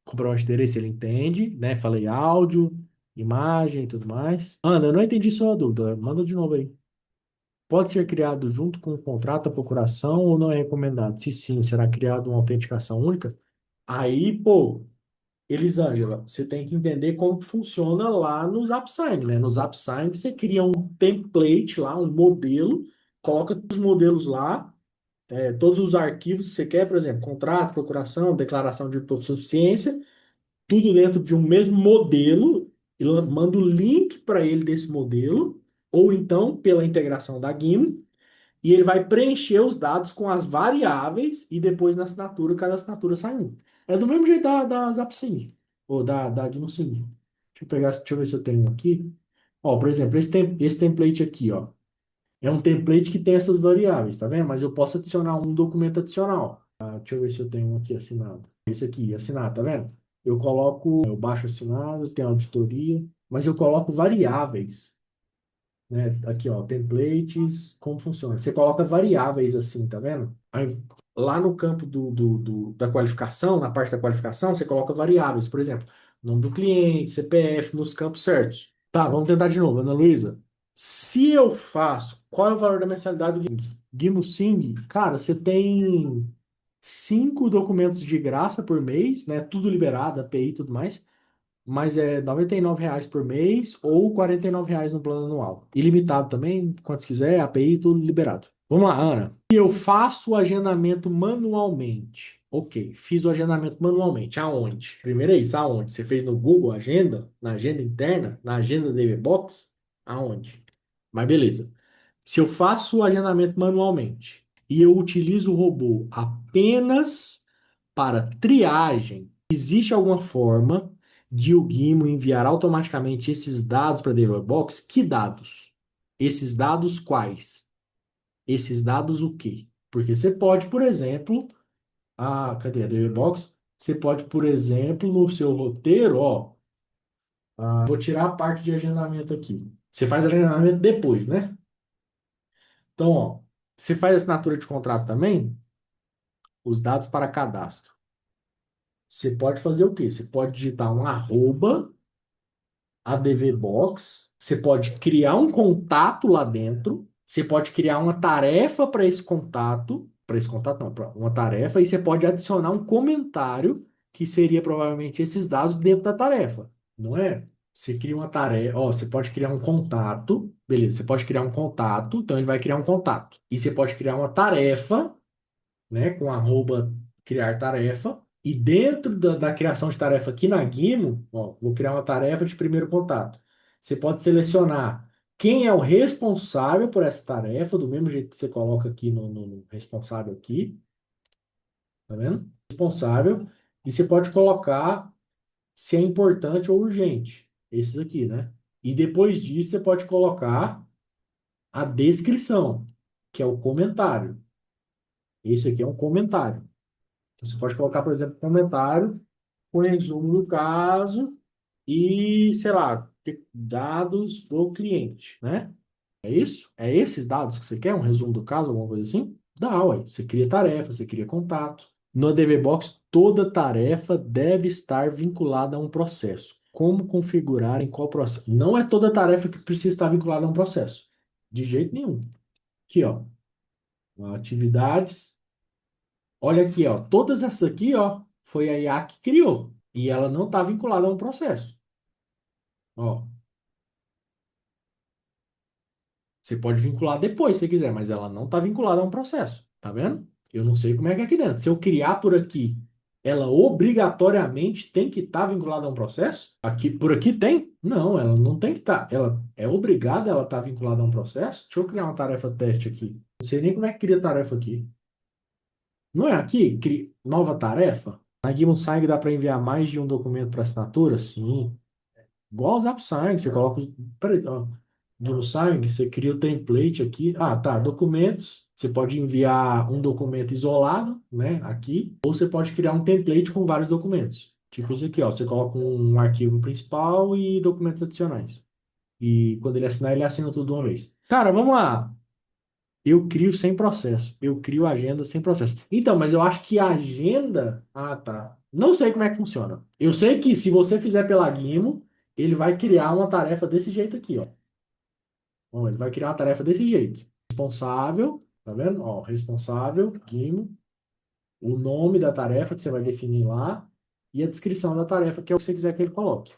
comprovante de endereço, ele entende, né? Falei áudio, imagem e tudo mais. Ana, eu não entendi sua dúvida. Manda de novo aí. Pode ser criado junto com o contrato a procuração ou não é recomendado? Se sim, será criado uma autenticação única? Aí, pô, Elisângela, você tem que entender como que funciona lá no ZapSign, né? No ZapSign você cria um template lá, um modelo, coloca os modelos lá, todos os arquivos que você quer, por exemplo, contrato, procuração, declaração de autossuficiência, tudo dentro de um mesmo modelo, e manda o link para ele desse modelo, ou então pela integração da Gimo, e ele vai preencher os dados com as variáveis e depois na assinatura, cada assinatura sai um. É do mesmo jeito da ZapSync, ou da GnoSync. Deixa eu ver se eu tenho um aqui. Ó, por exemplo, esse template aqui, ó. É um template que tem essas variáveis, tá vendo? Mas eu posso adicionar um documento adicional. Deixa eu ver se eu tenho um aqui assinado. Esse aqui, assinado, tá vendo? Eu baixo assinado, tem auditoria, mas eu coloco variáveis, né? Aqui, ó, templates, como funciona? Você coloca variáveis assim, tá vendo? Aí, lá no campo da qualificação, na parte da qualificação, você coloca variáveis, por exemplo, nome do cliente, CPF, nos campos certos. Tá, vamos tentar de novo, Ana Luísa. Se eu faço, qual é o valor da mensalidade do Gimo Sing? Cara, você tem 5 documentos de graça por mês, né? Tudo liberado, API e tudo mais. Mas é R$ 99 por mês ou R$ 49 no plano anual. Ilimitado também, quantos quiser, API, tudo liberado. Vamos lá, Ana. Se eu faço o agendamento manualmente. Ok, fiz o agendamento manualmente. Aonde? Primeiro é isso, aonde? Você fez no Google Agenda? Na agenda interna? Na agenda da Box? Aonde? Mas beleza. Se eu faço o agendamento manualmente e eu utilizo o robô apenas para triagem, existe alguma forma de o Gimo enviar automaticamente esses dados para a DataBox? Que dados? Esses dados quais? Esses dados o quê? Porque você pode, por exemplo, cadê a DataBox? Você pode, por exemplo, no seu roteiro, ó, vou tirar a parte de agendamento aqui. Você faz agendamento depois, né? Então, ó, você faz assinatura de contrato também, os dados para cadastro. Você pode fazer o quê? Você pode digitar um arroba ADV Box, você pode criar um contato lá dentro, você pode criar uma tarefa para esse contato não, para uma tarefa, e você pode adicionar um comentário que seria provavelmente esses dados dentro da tarefa, não é? Você cria uma tarefa, ó, você pode criar um contato, beleza, você pode criar um contato, então ele vai criar um contato. E você pode criar uma tarefa, né, com arroba criar tarefa, e dentro da criação de tarefa aqui na Gimo, ó, vou criar uma tarefa de primeiro contato. Você pode selecionar quem é o responsável por essa tarefa, do mesmo jeito que você coloca aqui no responsável aqui, tá vendo? Responsável, e você pode colocar se é importante ou urgente, esses aqui, né? E depois disso você pode colocar a descrição, que é o comentário. Esse aqui é um comentário. Então, você pode colocar, por exemplo, comentário com resumo do caso e, sei lá, dados do cliente, né? É isso? É esses dados que você quer? Um resumo do caso, alguma coisa assim? Dá, ué. Você cria tarefa, você cria contato. No DVBox, toda tarefa deve estar vinculada a um processo. Como configurar em qual processo? Não é toda tarefa que precisa estar vinculada a um processo. De jeito nenhum. Aqui, ó. Atividades. Olha aqui, ó. Todas essas aqui, ó, foi a IA que criou. E ela não está vinculada a um processo. Ó, você pode vincular depois, se quiser, mas ela não está vinculada a um processo. Tá vendo? Eu não sei como é que é aqui dentro. Se eu criar por aqui, ela obrigatoriamente tem que estar vinculada a um processo? Aqui, por aqui tem? Não, ela não tem que estar. Ela é obrigada, ela estar vinculada a um processo? Deixa eu criar uma tarefa teste aqui. Não sei nem como é que cria tarefa aqui. Não é aqui? Nova tarefa? Na Sign dá para enviar mais de um documento para assinatura? Sim. Igual o ZapSign, você coloca. Peraí, ó. DocuSign, você cria o template aqui. Ah, tá. Documentos. Você pode enviar um documento isolado, né? Aqui. Ou você pode criar um template com vários documentos. Tipo isso aqui, ó. Você coloca um arquivo principal e documentos adicionais. E quando ele assinar, ele assina tudo de uma vez. Cara, vamos lá. Eu crio sem processo. Eu crio agenda sem processo. Então, mas eu acho que a agenda. Ah, tá. Não sei como é que funciona. Eu sei que se você fizer pela Gimo, ele vai criar uma tarefa desse jeito aqui, ó. Bom, ele vai criar uma tarefa desse jeito. Responsável, tá vendo? Ó, responsável, Gimo, o nome da tarefa que você vai definir lá e a descrição da tarefa, que é o que você quiser que ele coloque,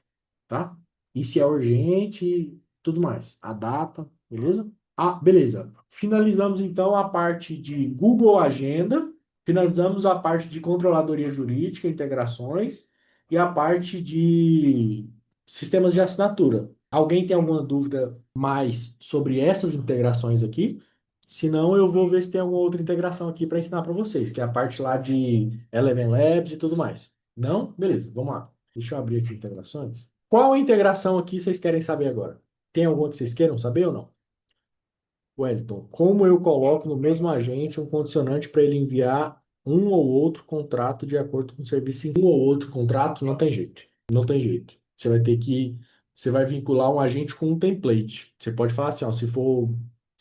tá? E se é urgente, e tudo mais. A data, beleza? Ah, beleza. Finalizamos então a parte de Google Agenda, finalizamos a parte de controladoria jurídica, integrações e a parte de sistemas de assinatura. Alguém tem alguma dúvida mais sobre essas integrações aqui? Se não, eu vou ver se tem alguma outra integração aqui para ensinar para vocês, que é a parte lá de Eleven Labs e tudo mais. Não? Beleza, vamos lá. Deixa eu abrir aqui integrações. Qual integração aqui vocês querem saber agora? Tem alguma que vocês queiram saber ou não? Wellington, como eu coloco no mesmo agente um condicionante para ele enviar um ou outro contrato de acordo com o serviço? Um ou outro contrato, não tem jeito. Não tem jeito. Você vai ter que. Você vai vincular um agente com um template. Você pode falar assim, ó, se for.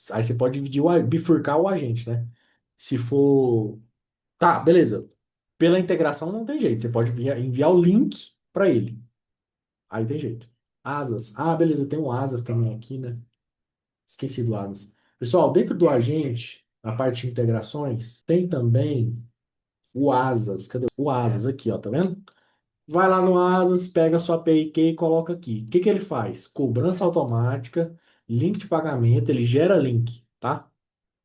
Aí você pode dividir bifurcar o agente, né? Se for. Tá, beleza. Pela integração não tem jeito. Você pode enviar o link para ele. Aí tem jeito. Asas. Ah, beleza, tem um Asas também aqui, né? Esqueci do Asas. Pessoal, dentro do agente, na parte de integrações, tem também o Asas. Cadê o Asas aqui, ó, tá vendo? Vai lá no Asas, pega a sua API e coloca aqui. O que que ele faz? Cobrança automática, link de pagamento, ele gera link, tá?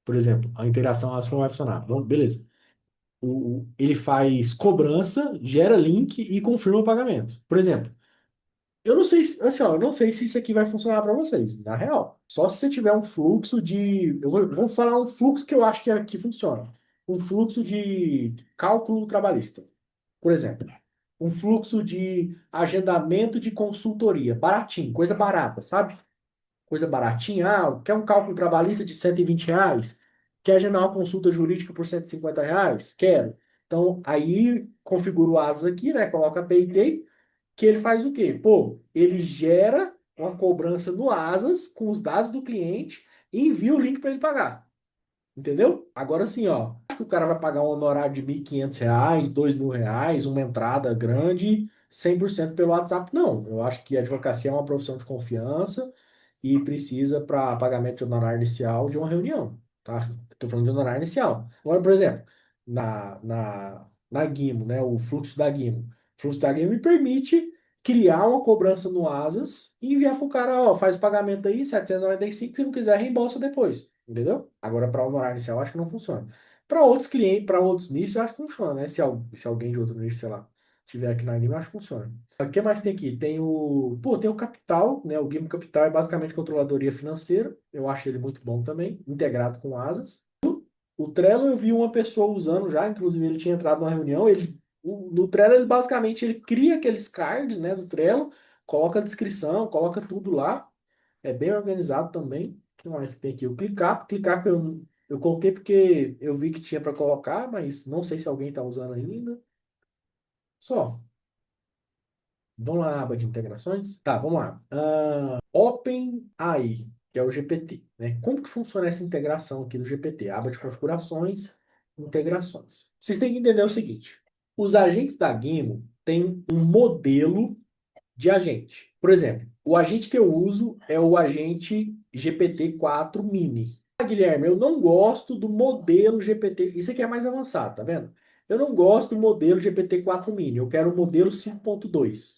Por exemplo, a integração Asas como vai funcionar. Bom, beleza. Ele faz cobrança, gera link e confirma o pagamento. Por exemplo, eu não sei, assim, ó, eu não sei se isso aqui vai funcionar para vocês, na real. Só se você tiver um fluxo de. Vou falar um fluxo que eu acho que funciona. Um fluxo de cálculo trabalhista, por exemplo. Um fluxo de agendamento de consultoria, baratinho, coisa barata, sabe? Coisa baratinha. Ah, quer um cálculo trabalhista de R$ 120? Quer agendar uma consulta jurídica por R$ 150? Quero. Então, aí configura o ASA aqui, né? Coloca a API que ele faz o quê? Pô, ele gera uma cobrança no Asas com os dados do cliente e envia o link para ele pagar. Entendeu? Agora sim, ó. Acho que o cara vai pagar um honorário de R$ 1.500, R$ 2.000, uma entrada grande, 100% pelo WhatsApp. Não, eu acho que a advocacia é uma profissão de confiança e precisa, para pagamento de honorário inicial, de uma reunião, tá? Estou falando de honorário inicial. Agora, por exemplo, na Gimo, né? O fluxo da Gimo. O fluxo da Gimo me permite criar uma cobrança no Asas e enviar para o cara, ó, faz o pagamento aí, 795, se não quiser, reembolsa depois. Entendeu? Agora, para honorário inicial, acho que não funciona. Para outros clientes, para outros nichos, eu acho que funciona, né? Se alguém de outro nicho, sei lá, tiver aqui na Game, eu acho que funciona. O que mais tem aqui? Tem o Capital, né? O Game Capital é basicamente controladoria financeira. Eu acho ele muito bom também, integrado com Asas. O Trello eu vi uma pessoa usando já, inclusive ele tinha entrado numa reunião. No Trello ele basicamente ele cria aqueles cards, né, do Trello, coloca a descrição, coloca tudo lá. É bem organizado também. O que mais que tem aqui? O Clicar que eu coloquei porque eu vi que tinha para colocar, mas não sei se alguém está usando ainda. Só. Vamos lá na aba de integrações? Tá, vamos lá. OpenAI, que é o GPT, né? Como que funciona essa integração aqui do GPT? Aba de configurações, integrações. Vocês têm que entender o seguinte: os agentes da Gimo têm um modelo de agente. Por exemplo, o agente que eu uso é o agente GPT-4 Mini. Ah, Guilherme, eu não gosto do modelo GPT. Isso aqui é mais avançado, tá vendo? Eu não gosto do modelo GPT-4 Mini. Eu quero o modelo 5.2,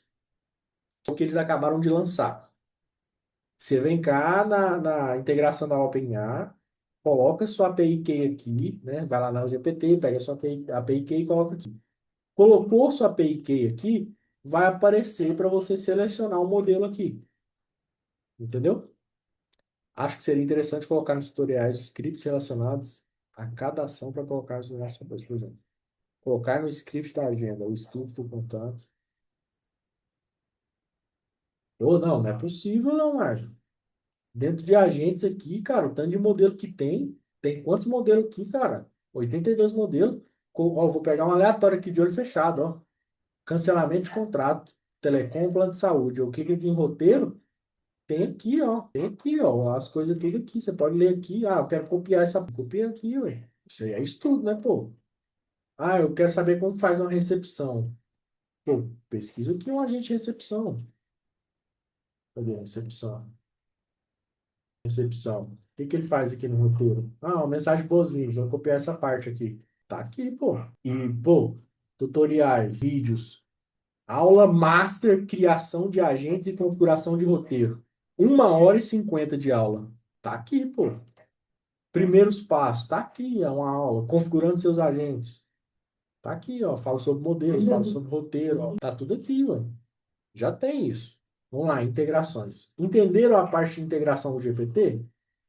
o que eles acabaram de lançar. Você vem cá na integração da OpenAI, coloca sua API Key aqui, né? Vai lá na GPT, pega sua API Key e coloca aqui. Colocou sua API Key aqui, vai aparecer para você selecionar o modelo aqui. Entendeu? Acho que seria interessante colocar nos tutoriais os scripts relacionados a cada ação para colocar nos nossos, por exemplo. Colocar no script da agenda, o script do contato. Ou não, não é possível, não, Márcio. Dentro de agentes aqui, cara, o tanto de modelo que tem quantos modelos aqui, cara? 82 modelos. Ó, vou pegar um aleatório aqui de olho fechado, ó. Cancelamento de contrato, telecom, plano de saúde. Eu clico aqui em roteiro, tem aqui, ó, as coisas tudo aqui. Você pode ler aqui, ah, eu quero copiar essa, copia aqui, ué. Isso aí é estudo, né, pô? Ah, eu quero saber como faz uma recepção. Pô, pesquisa aqui um agente de recepção. Cadê a recepção? Recepção. O que que ele faz aqui no roteiro? Ah, uma mensagem boas-vindas. Vou copiar essa parte aqui. Tá aqui, pô. E, pô, tutoriais, vídeos. Aula Master, criação de agentes e configuração de roteiro. 1 hora e 50 de aula. Tá aqui, pô. Primeiros passos. Tá aqui, é uma aula. Configurando seus agentes. Tá aqui, ó. Fala sobre modelos, fala sobre roteiro, ó. Tá tudo aqui, ó. Já tem isso. Vamos lá, integrações. Entenderam a parte de integração do GPT?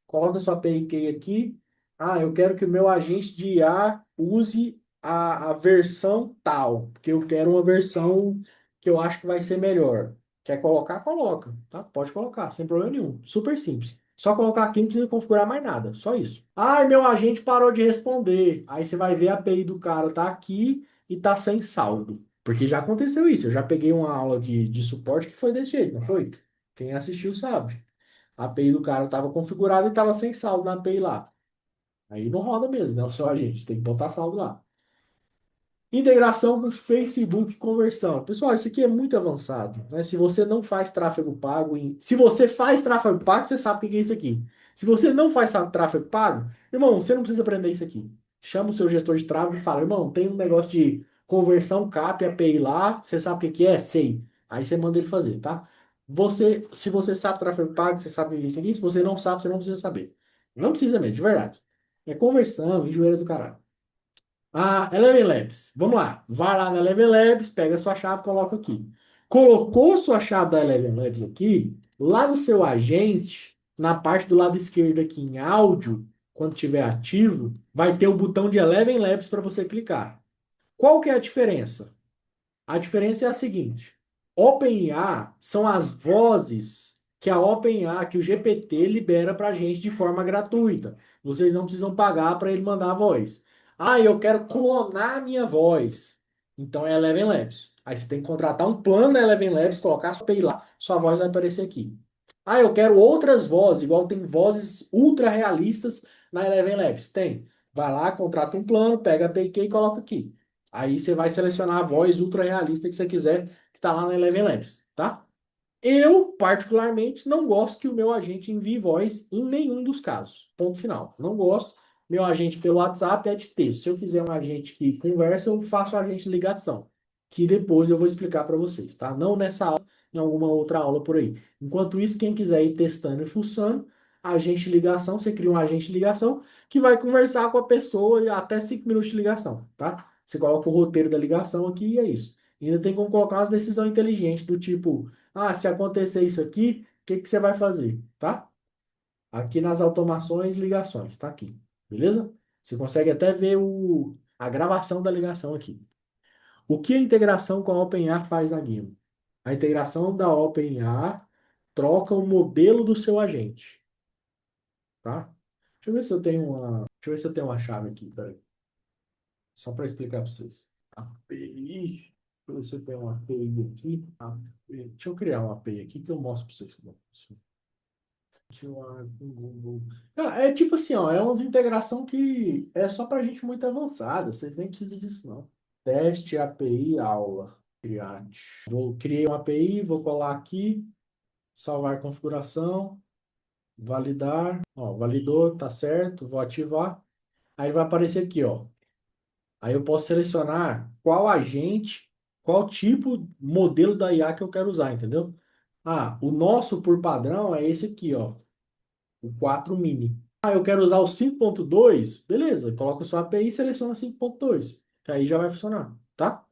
Coloca sua API Key aqui. Ah, eu quero que o meu agente de IA use a versão tal, porque eu quero uma versão que eu acho que vai ser melhor. Quer colocar? Coloca, tá? Pode colocar, sem problema nenhum. Super simples. Só colocar aqui, não precisa configurar mais nada, só isso. Ah, meu agente parou de responder. Aí você vai ver a API do cara tá aqui e tá sem saldo. Porque já aconteceu isso. Eu já peguei uma aula de suporte que foi desse jeito, não foi? Quem assistiu sabe. A API do cara estava configurada e estava sem saldo na API lá. Aí não roda mesmo, né? O seu agente tem que botar saldo lá. Integração com Facebook conversão. Pessoal, isso aqui é muito avançado, né? Se você não faz tráfego pago, se você faz tráfego pago, você sabe o que é isso aqui. Se você não faz tráfego pago, irmão, você não precisa aprender isso aqui. Chama o seu gestor de tráfego e fala, irmão, tem um negócio de conversão CAP, API lá, você sabe o que é? Sei. Aí você manda ele fazer, tá? Se você sabe tráfego pago, você sabe isso aqui. Se você não sabe, você não precisa saber. Não precisa mesmo, de verdade. É conversão, enjoeira do caralho. Ah, Eleven Labs. Vamos lá. Vai lá na Eleven Labs, pega a sua chave, coloca aqui. Colocou sua chave da Eleven Labs aqui, lá no seu agente, na parte do lado esquerdo aqui em áudio, quando estiver ativo, vai ter o botão de Eleven Labs para você clicar. Qual que é a diferença? A diferença é a seguinte: OpenIA são as vozes que a OpenIA, que o GPT libera para a gente de forma gratuita. Vocês não precisam pagar para ele mandar a voz. Ah, eu quero clonar a minha voz. Então é Eleven Labs. Aí você tem que contratar um plano da Eleven Labs, colocar a sua API lá, sua voz vai aparecer aqui. Ah, eu quero outras vozes, igual tem vozes ultra realistas na Eleven Labs. Tem. Vai lá, contrata um plano, pega a API e coloca aqui. Aí você vai selecionar a voz ultra realista que você quiser, que está lá na Eleven Labs, tá? Eu, particularmente, não gosto que o meu agente envie voz em nenhum dos casos. Ponto final. Não gosto. Meu agente pelo WhatsApp é de texto. Se eu quiser um agente que conversa, eu faço o agente de ligação, que depois eu vou explicar para vocês, tá? Não nessa aula, em alguma outra aula por aí. Enquanto isso, quem quiser ir testando e fuçando, agente de ligação, você cria um agente de ligação que vai conversar com a pessoa até 5 minutos de ligação, tá? Você coloca o roteiro da ligação aqui e é isso. Ainda tem como colocar umas decisões inteligentes do tipo, ah, se acontecer isso aqui, o que que você vai fazer, tá? Aqui nas automações, ligações, tá aqui, beleza? Você consegue até ver a gravação da ligação aqui. O que a integração com a OpenA faz na Gimo? A integração da OpenA troca o modelo do seu agente, tá? Deixa eu ver se eu tenho deixa eu ver se eu tenho uma chave aqui, peraí. Só para explicar para vocês. API. Deixa eu ver se eu tenho uma API aqui. Deixa eu criar uma API aqui que eu mostro para vocês como é que funciona. Deixa eu com Google. É tipo assim, ó, é umas integração que é só para gente muito avançada. Vocês nem precisam disso, não. Teste API aula. Create. Criei uma API, vou colar aqui, salvar configuração, validar. Ó, validou, tá certo, vou ativar. Aí vai aparecer aqui, ó. Aí eu posso selecionar qual agente, qual tipo, modelo da IA que eu quero usar, entendeu? Ah, o nosso por padrão é esse aqui, ó, o 4 mini. Ah, eu quero usar o 5.2, beleza, coloca sua API e seleciona 5.2, que aí já vai funcionar, tá?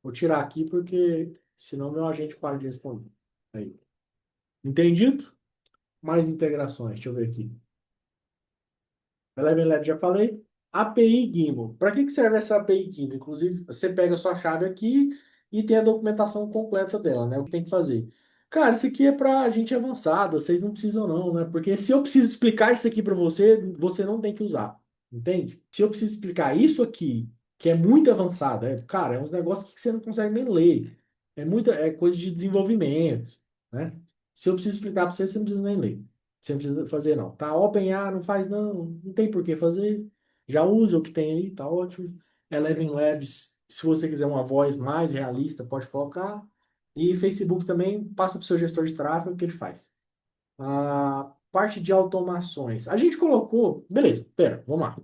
Vou tirar aqui porque senão meu agente para de responder. Aí. Entendido? Mais integrações, deixa eu ver aqui. Eleven Lab já falei. API Gimbal. Para que que serve essa API Gimbal? Inclusive, você pega a sua chave aqui e tem a documentação completa dela, né? O que tem que fazer. Cara, isso aqui é para gente avançada, vocês não precisam não, né? Porque se eu preciso explicar isso aqui para você, você não tem que usar, entende? Se eu preciso explicar isso aqui, que é muito avançado, cara, é uns negócios que você não consegue nem ler. É coisa de desenvolvimento, né? Se eu preciso explicar para você, você não precisa nem ler. Você não precisa fazer, não. Tá OpenAI, não faz, não. Não tem por que fazer. Já usa o que tem aí, tá ótimo. Eleven Labs, se você quiser uma voz mais realista, pode colocar. E Facebook também, passa para o seu gestor de tráfego que ele faz. A parte de automações. A gente colocou. Beleza, pera, vamos lá.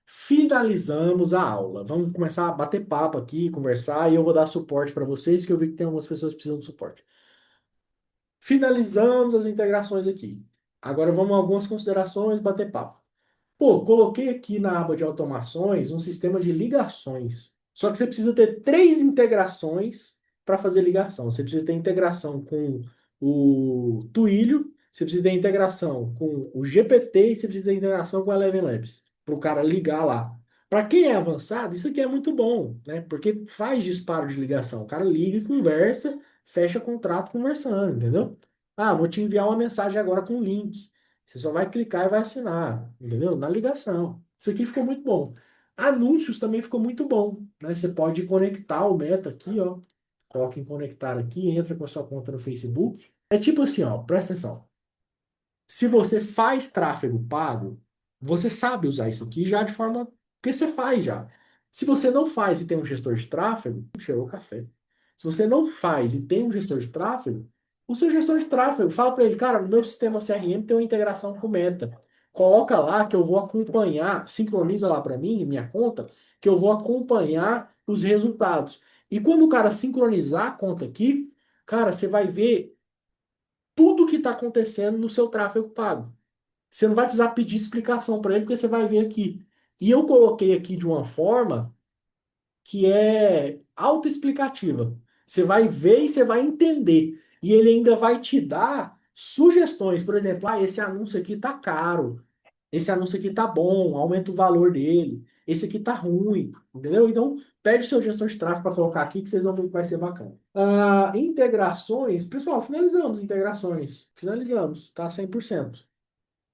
Finalizamos a aula. Vamos começar a bater papo aqui, conversar, e eu vou dar suporte para vocês, porque eu vi que tem algumas pessoas que precisam de suporte. Finalizamos as integrações aqui. Agora vamos a algumas considerações, bater papo. Pô, coloquei aqui na aba de automações um sistema de ligações. Só que você precisa ter três integrações para fazer ligação. Você precisa ter integração com o Twilio, você precisa ter integração com o GPT e você precisa ter integração com a Eleven Labs, para o cara ligar lá. Para quem é avançado, isso aqui é muito bom, né? Porque faz disparo de ligação. O cara liga e conversa, fecha contrato conversando, entendeu? Ah, vou te enviar uma mensagem agora com um link. Você só vai clicar e vai assinar, entendeu? Na ligação. Isso aqui ficou muito bom. Anúncios também ficou muito bom, né? Você pode conectar o Meta aqui, ó. Coloca em conectar aqui, entra com a sua conta no Facebook. É tipo assim, ó, presta atenção. Se você faz tráfego pago, você sabe usar isso aqui já de forma que você faz já. Se você não faz e tem um gestor de tráfego, cheirou café. Se você não faz e tem um gestor de tráfego, o seu gestor de tráfego fala para ele, cara, no meu sistema CRM tem uma integração com o Meta. Coloca lá que eu vou acompanhar, sincroniza lá para mim, minha conta, que eu vou acompanhar os resultados. E quando o cara sincronizar a conta aqui, cara, você vai ver tudo que está acontecendo no seu tráfego pago. Você não vai precisar pedir explicação para ele, porque você vai ver aqui. E eu coloquei aqui de uma forma que é autoexplicativa. Você vai ver e você vai entender. E ele ainda vai te dar sugestões. Por exemplo, ah, esse anúncio aqui tá caro. Esse anúncio aqui tá bom, aumenta o valor dele. Esse aqui tá ruim, entendeu? Então, pede o seu gestor de tráfego para colocar aqui que vocês vão ver que vai ser bacana. Integrações, pessoal, finalizamos integrações. Finalizamos, tá 100%.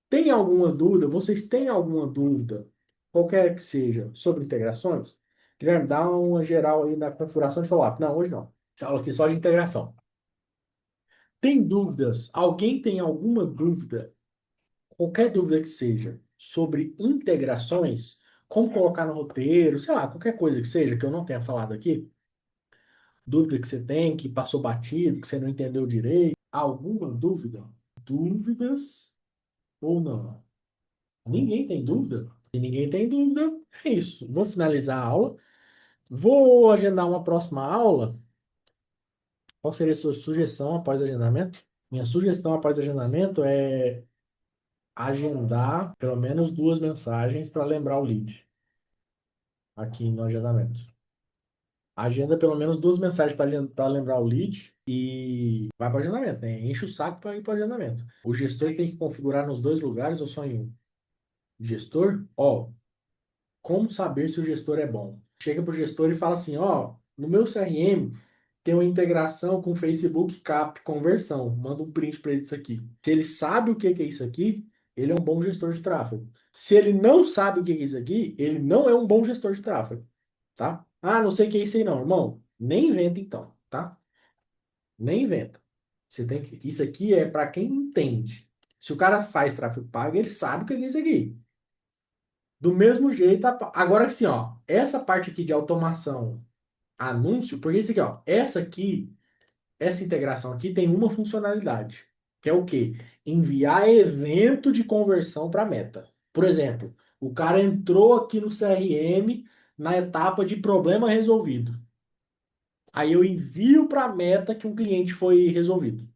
Tem alguma dúvida? Vocês têm alguma dúvida, qualquer que seja, sobre integrações? Guilherme, dá uma geral aí na configuração de follow-up. Não, hoje não. Essa aula aqui é só de integração. Tem dúvidas? Alguém tem alguma dúvida, qualquer dúvida que seja, sobre integrações? Como colocar no roteiro, sei lá, qualquer coisa que seja, que eu não tenha falado aqui? Dúvida que você tem, que passou batido, que você não entendeu direito? Alguma dúvida? Dúvidas ou não? Ninguém tem dúvida? Se ninguém tem dúvida, é isso. Vou finalizar a aula. Vou agendar uma próxima aula. Qual seria a sua sugestão após agendamento? Minha sugestão após agendamento é agendar pelo menos duas mensagens para lembrar o lead aqui no agendamento. Agenda pelo menos duas mensagens para lembrar o lead e vai para o agendamento, né? Enche o saco para ir para o agendamento. O gestor tem que configurar nos dois lugares ou só em um? Gestor, ó, como saber se o gestor é bom? Chega pro gestor e fala assim, ó, no meu CRM tem uma integração com Facebook Cap conversão. Manda um print para ele disso aqui. Se ele sabe o que que é isso aqui, ele é um bom gestor de tráfego. Se ele não sabe o que que é isso aqui, ele não é um bom gestor de tráfego, tá? Ah, não sei o que é isso aí não, irmão. Nem inventa então, tá? Nem inventa. Você tem que, isso aqui é para quem entende. Se o cara faz tráfego pago, ele sabe o que é isso aqui. Do mesmo jeito, agora assim, ó, essa parte aqui de automação, anúncio, porque isso aqui, ó, essa integração aqui tem uma funcionalidade, que é o quê? Enviar evento de conversão para meta. Por exemplo, o cara entrou aqui no CRM na etapa de problema resolvido. Aí eu envio para a meta que um cliente foi resolvido.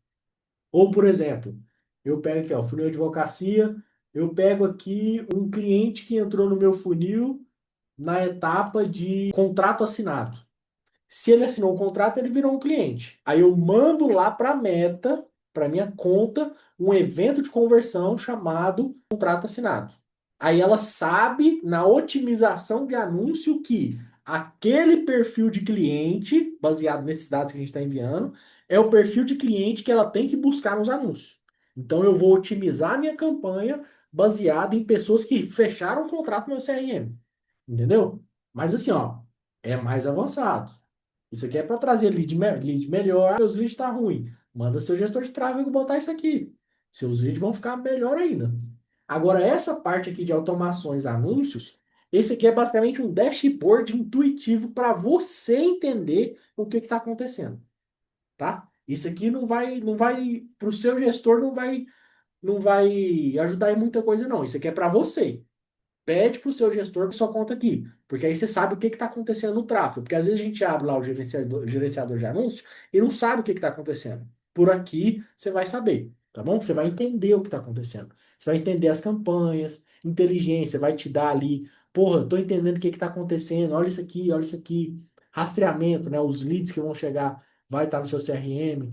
Ou, por exemplo, eu pego aqui, ó, funil de advocacia, eu pego aqui um cliente que entrou no meu funil na etapa de contrato assinado. Se ele assinou o contrato, ele virou um cliente. Aí eu mando lá para a Meta, para minha conta, um evento de conversão chamado contrato assinado. Aí ela sabe na otimização de anúncio que aquele perfil de cliente, baseado nesses dados que a gente está enviando, é o perfil de cliente que ela tem que buscar nos anúncios. Então eu vou otimizar minha campanha baseada em pessoas que fecharam o contrato no meu CRM. Entendeu? Mas assim, ó, é mais avançado. Isso aqui é para trazer lead melhor. Seus leads tá ruim. Manda seu gestor de tráfego botar isso aqui. Seus leads vão ficar melhor ainda. Agora, essa parte aqui de automações, anúncios, esse aqui é basicamente um dashboard intuitivo para você entender o que está acontecendo, tá? Isso aqui não vai, para o seu gestor não vai ajudar em muita coisa, não. Isso aqui é para você. Pede para o seu gestor que sua conta aqui, porque aí você sabe o que está acontecendo no tráfego. Porque às vezes a gente abre lá o gerenciador de anúncios e não sabe o que está acontecendo. Por aqui você vai saber, tá bom? Você vai entender o que está acontecendo. Você vai entender as campanhas, inteligência, vai te dar ali, porra, tô entendendo o que está acontecendo, olha isso aqui, olha isso aqui. Rastreamento, né? Os leads que vão chegar, vai estar no seu CRM.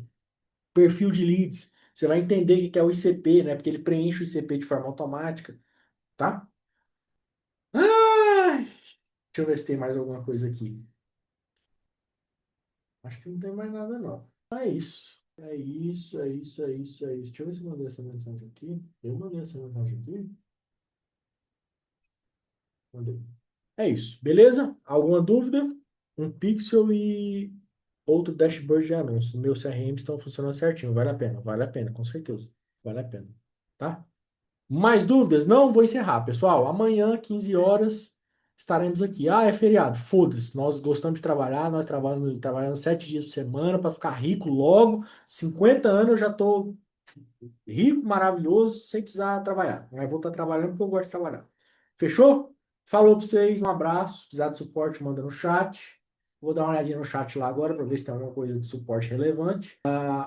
Perfil de leads, você vai entender o que é o ICP, né? Porque ele preenche o ICP de forma automática, tá? Ai, deixa eu ver se tem mais alguma coisa aqui. Acho que não tem mais nada, não. É isso. É isso, é isso, é isso, é isso. Deixa eu ver se eu mandei essa mensagem aqui. Eu mandei essa mensagem aqui. Mandei. É isso. Beleza? Alguma dúvida? Um pixel e outro dashboard de anúncios. Meus CRM estão funcionando certinho. Vale a pena, com certeza. Vale a pena. Tá? Mais dúvidas? Não, vou encerrar, pessoal. Amanhã, 15 horas, estaremos aqui. Ah, é feriado. Foda-se. Nós gostamos de trabalhar, nós trabalhamos 7 dias por semana para ficar rico logo. 50 anos eu já estou rico, maravilhoso, sem precisar trabalhar. Mas vou estar trabalhando porque eu gosto de trabalhar. Fechou? Falou para vocês, um abraço. Se precisar de suporte, manda no chat. Vou dar uma olhadinha no chat lá agora para ver se tem alguma coisa de suporte relevante.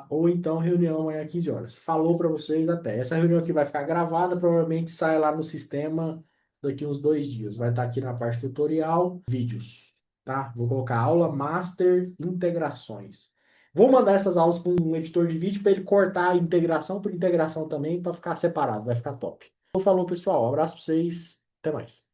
Ou então reunião amanhã às 15 horas. Falou para vocês até. Essa reunião aqui vai ficar gravada, provavelmente sai lá no sistema daqui uns 2 dias. Vai estar aqui na parte tutorial, vídeos, tá? Vou colocar aula master integrações. Vou mandar essas aulas para um editor de vídeo para ele cortar integração por integração também para ficar separado, vai ficar top. Então, falou, pessoal. Um abraço para vocês. Até mais.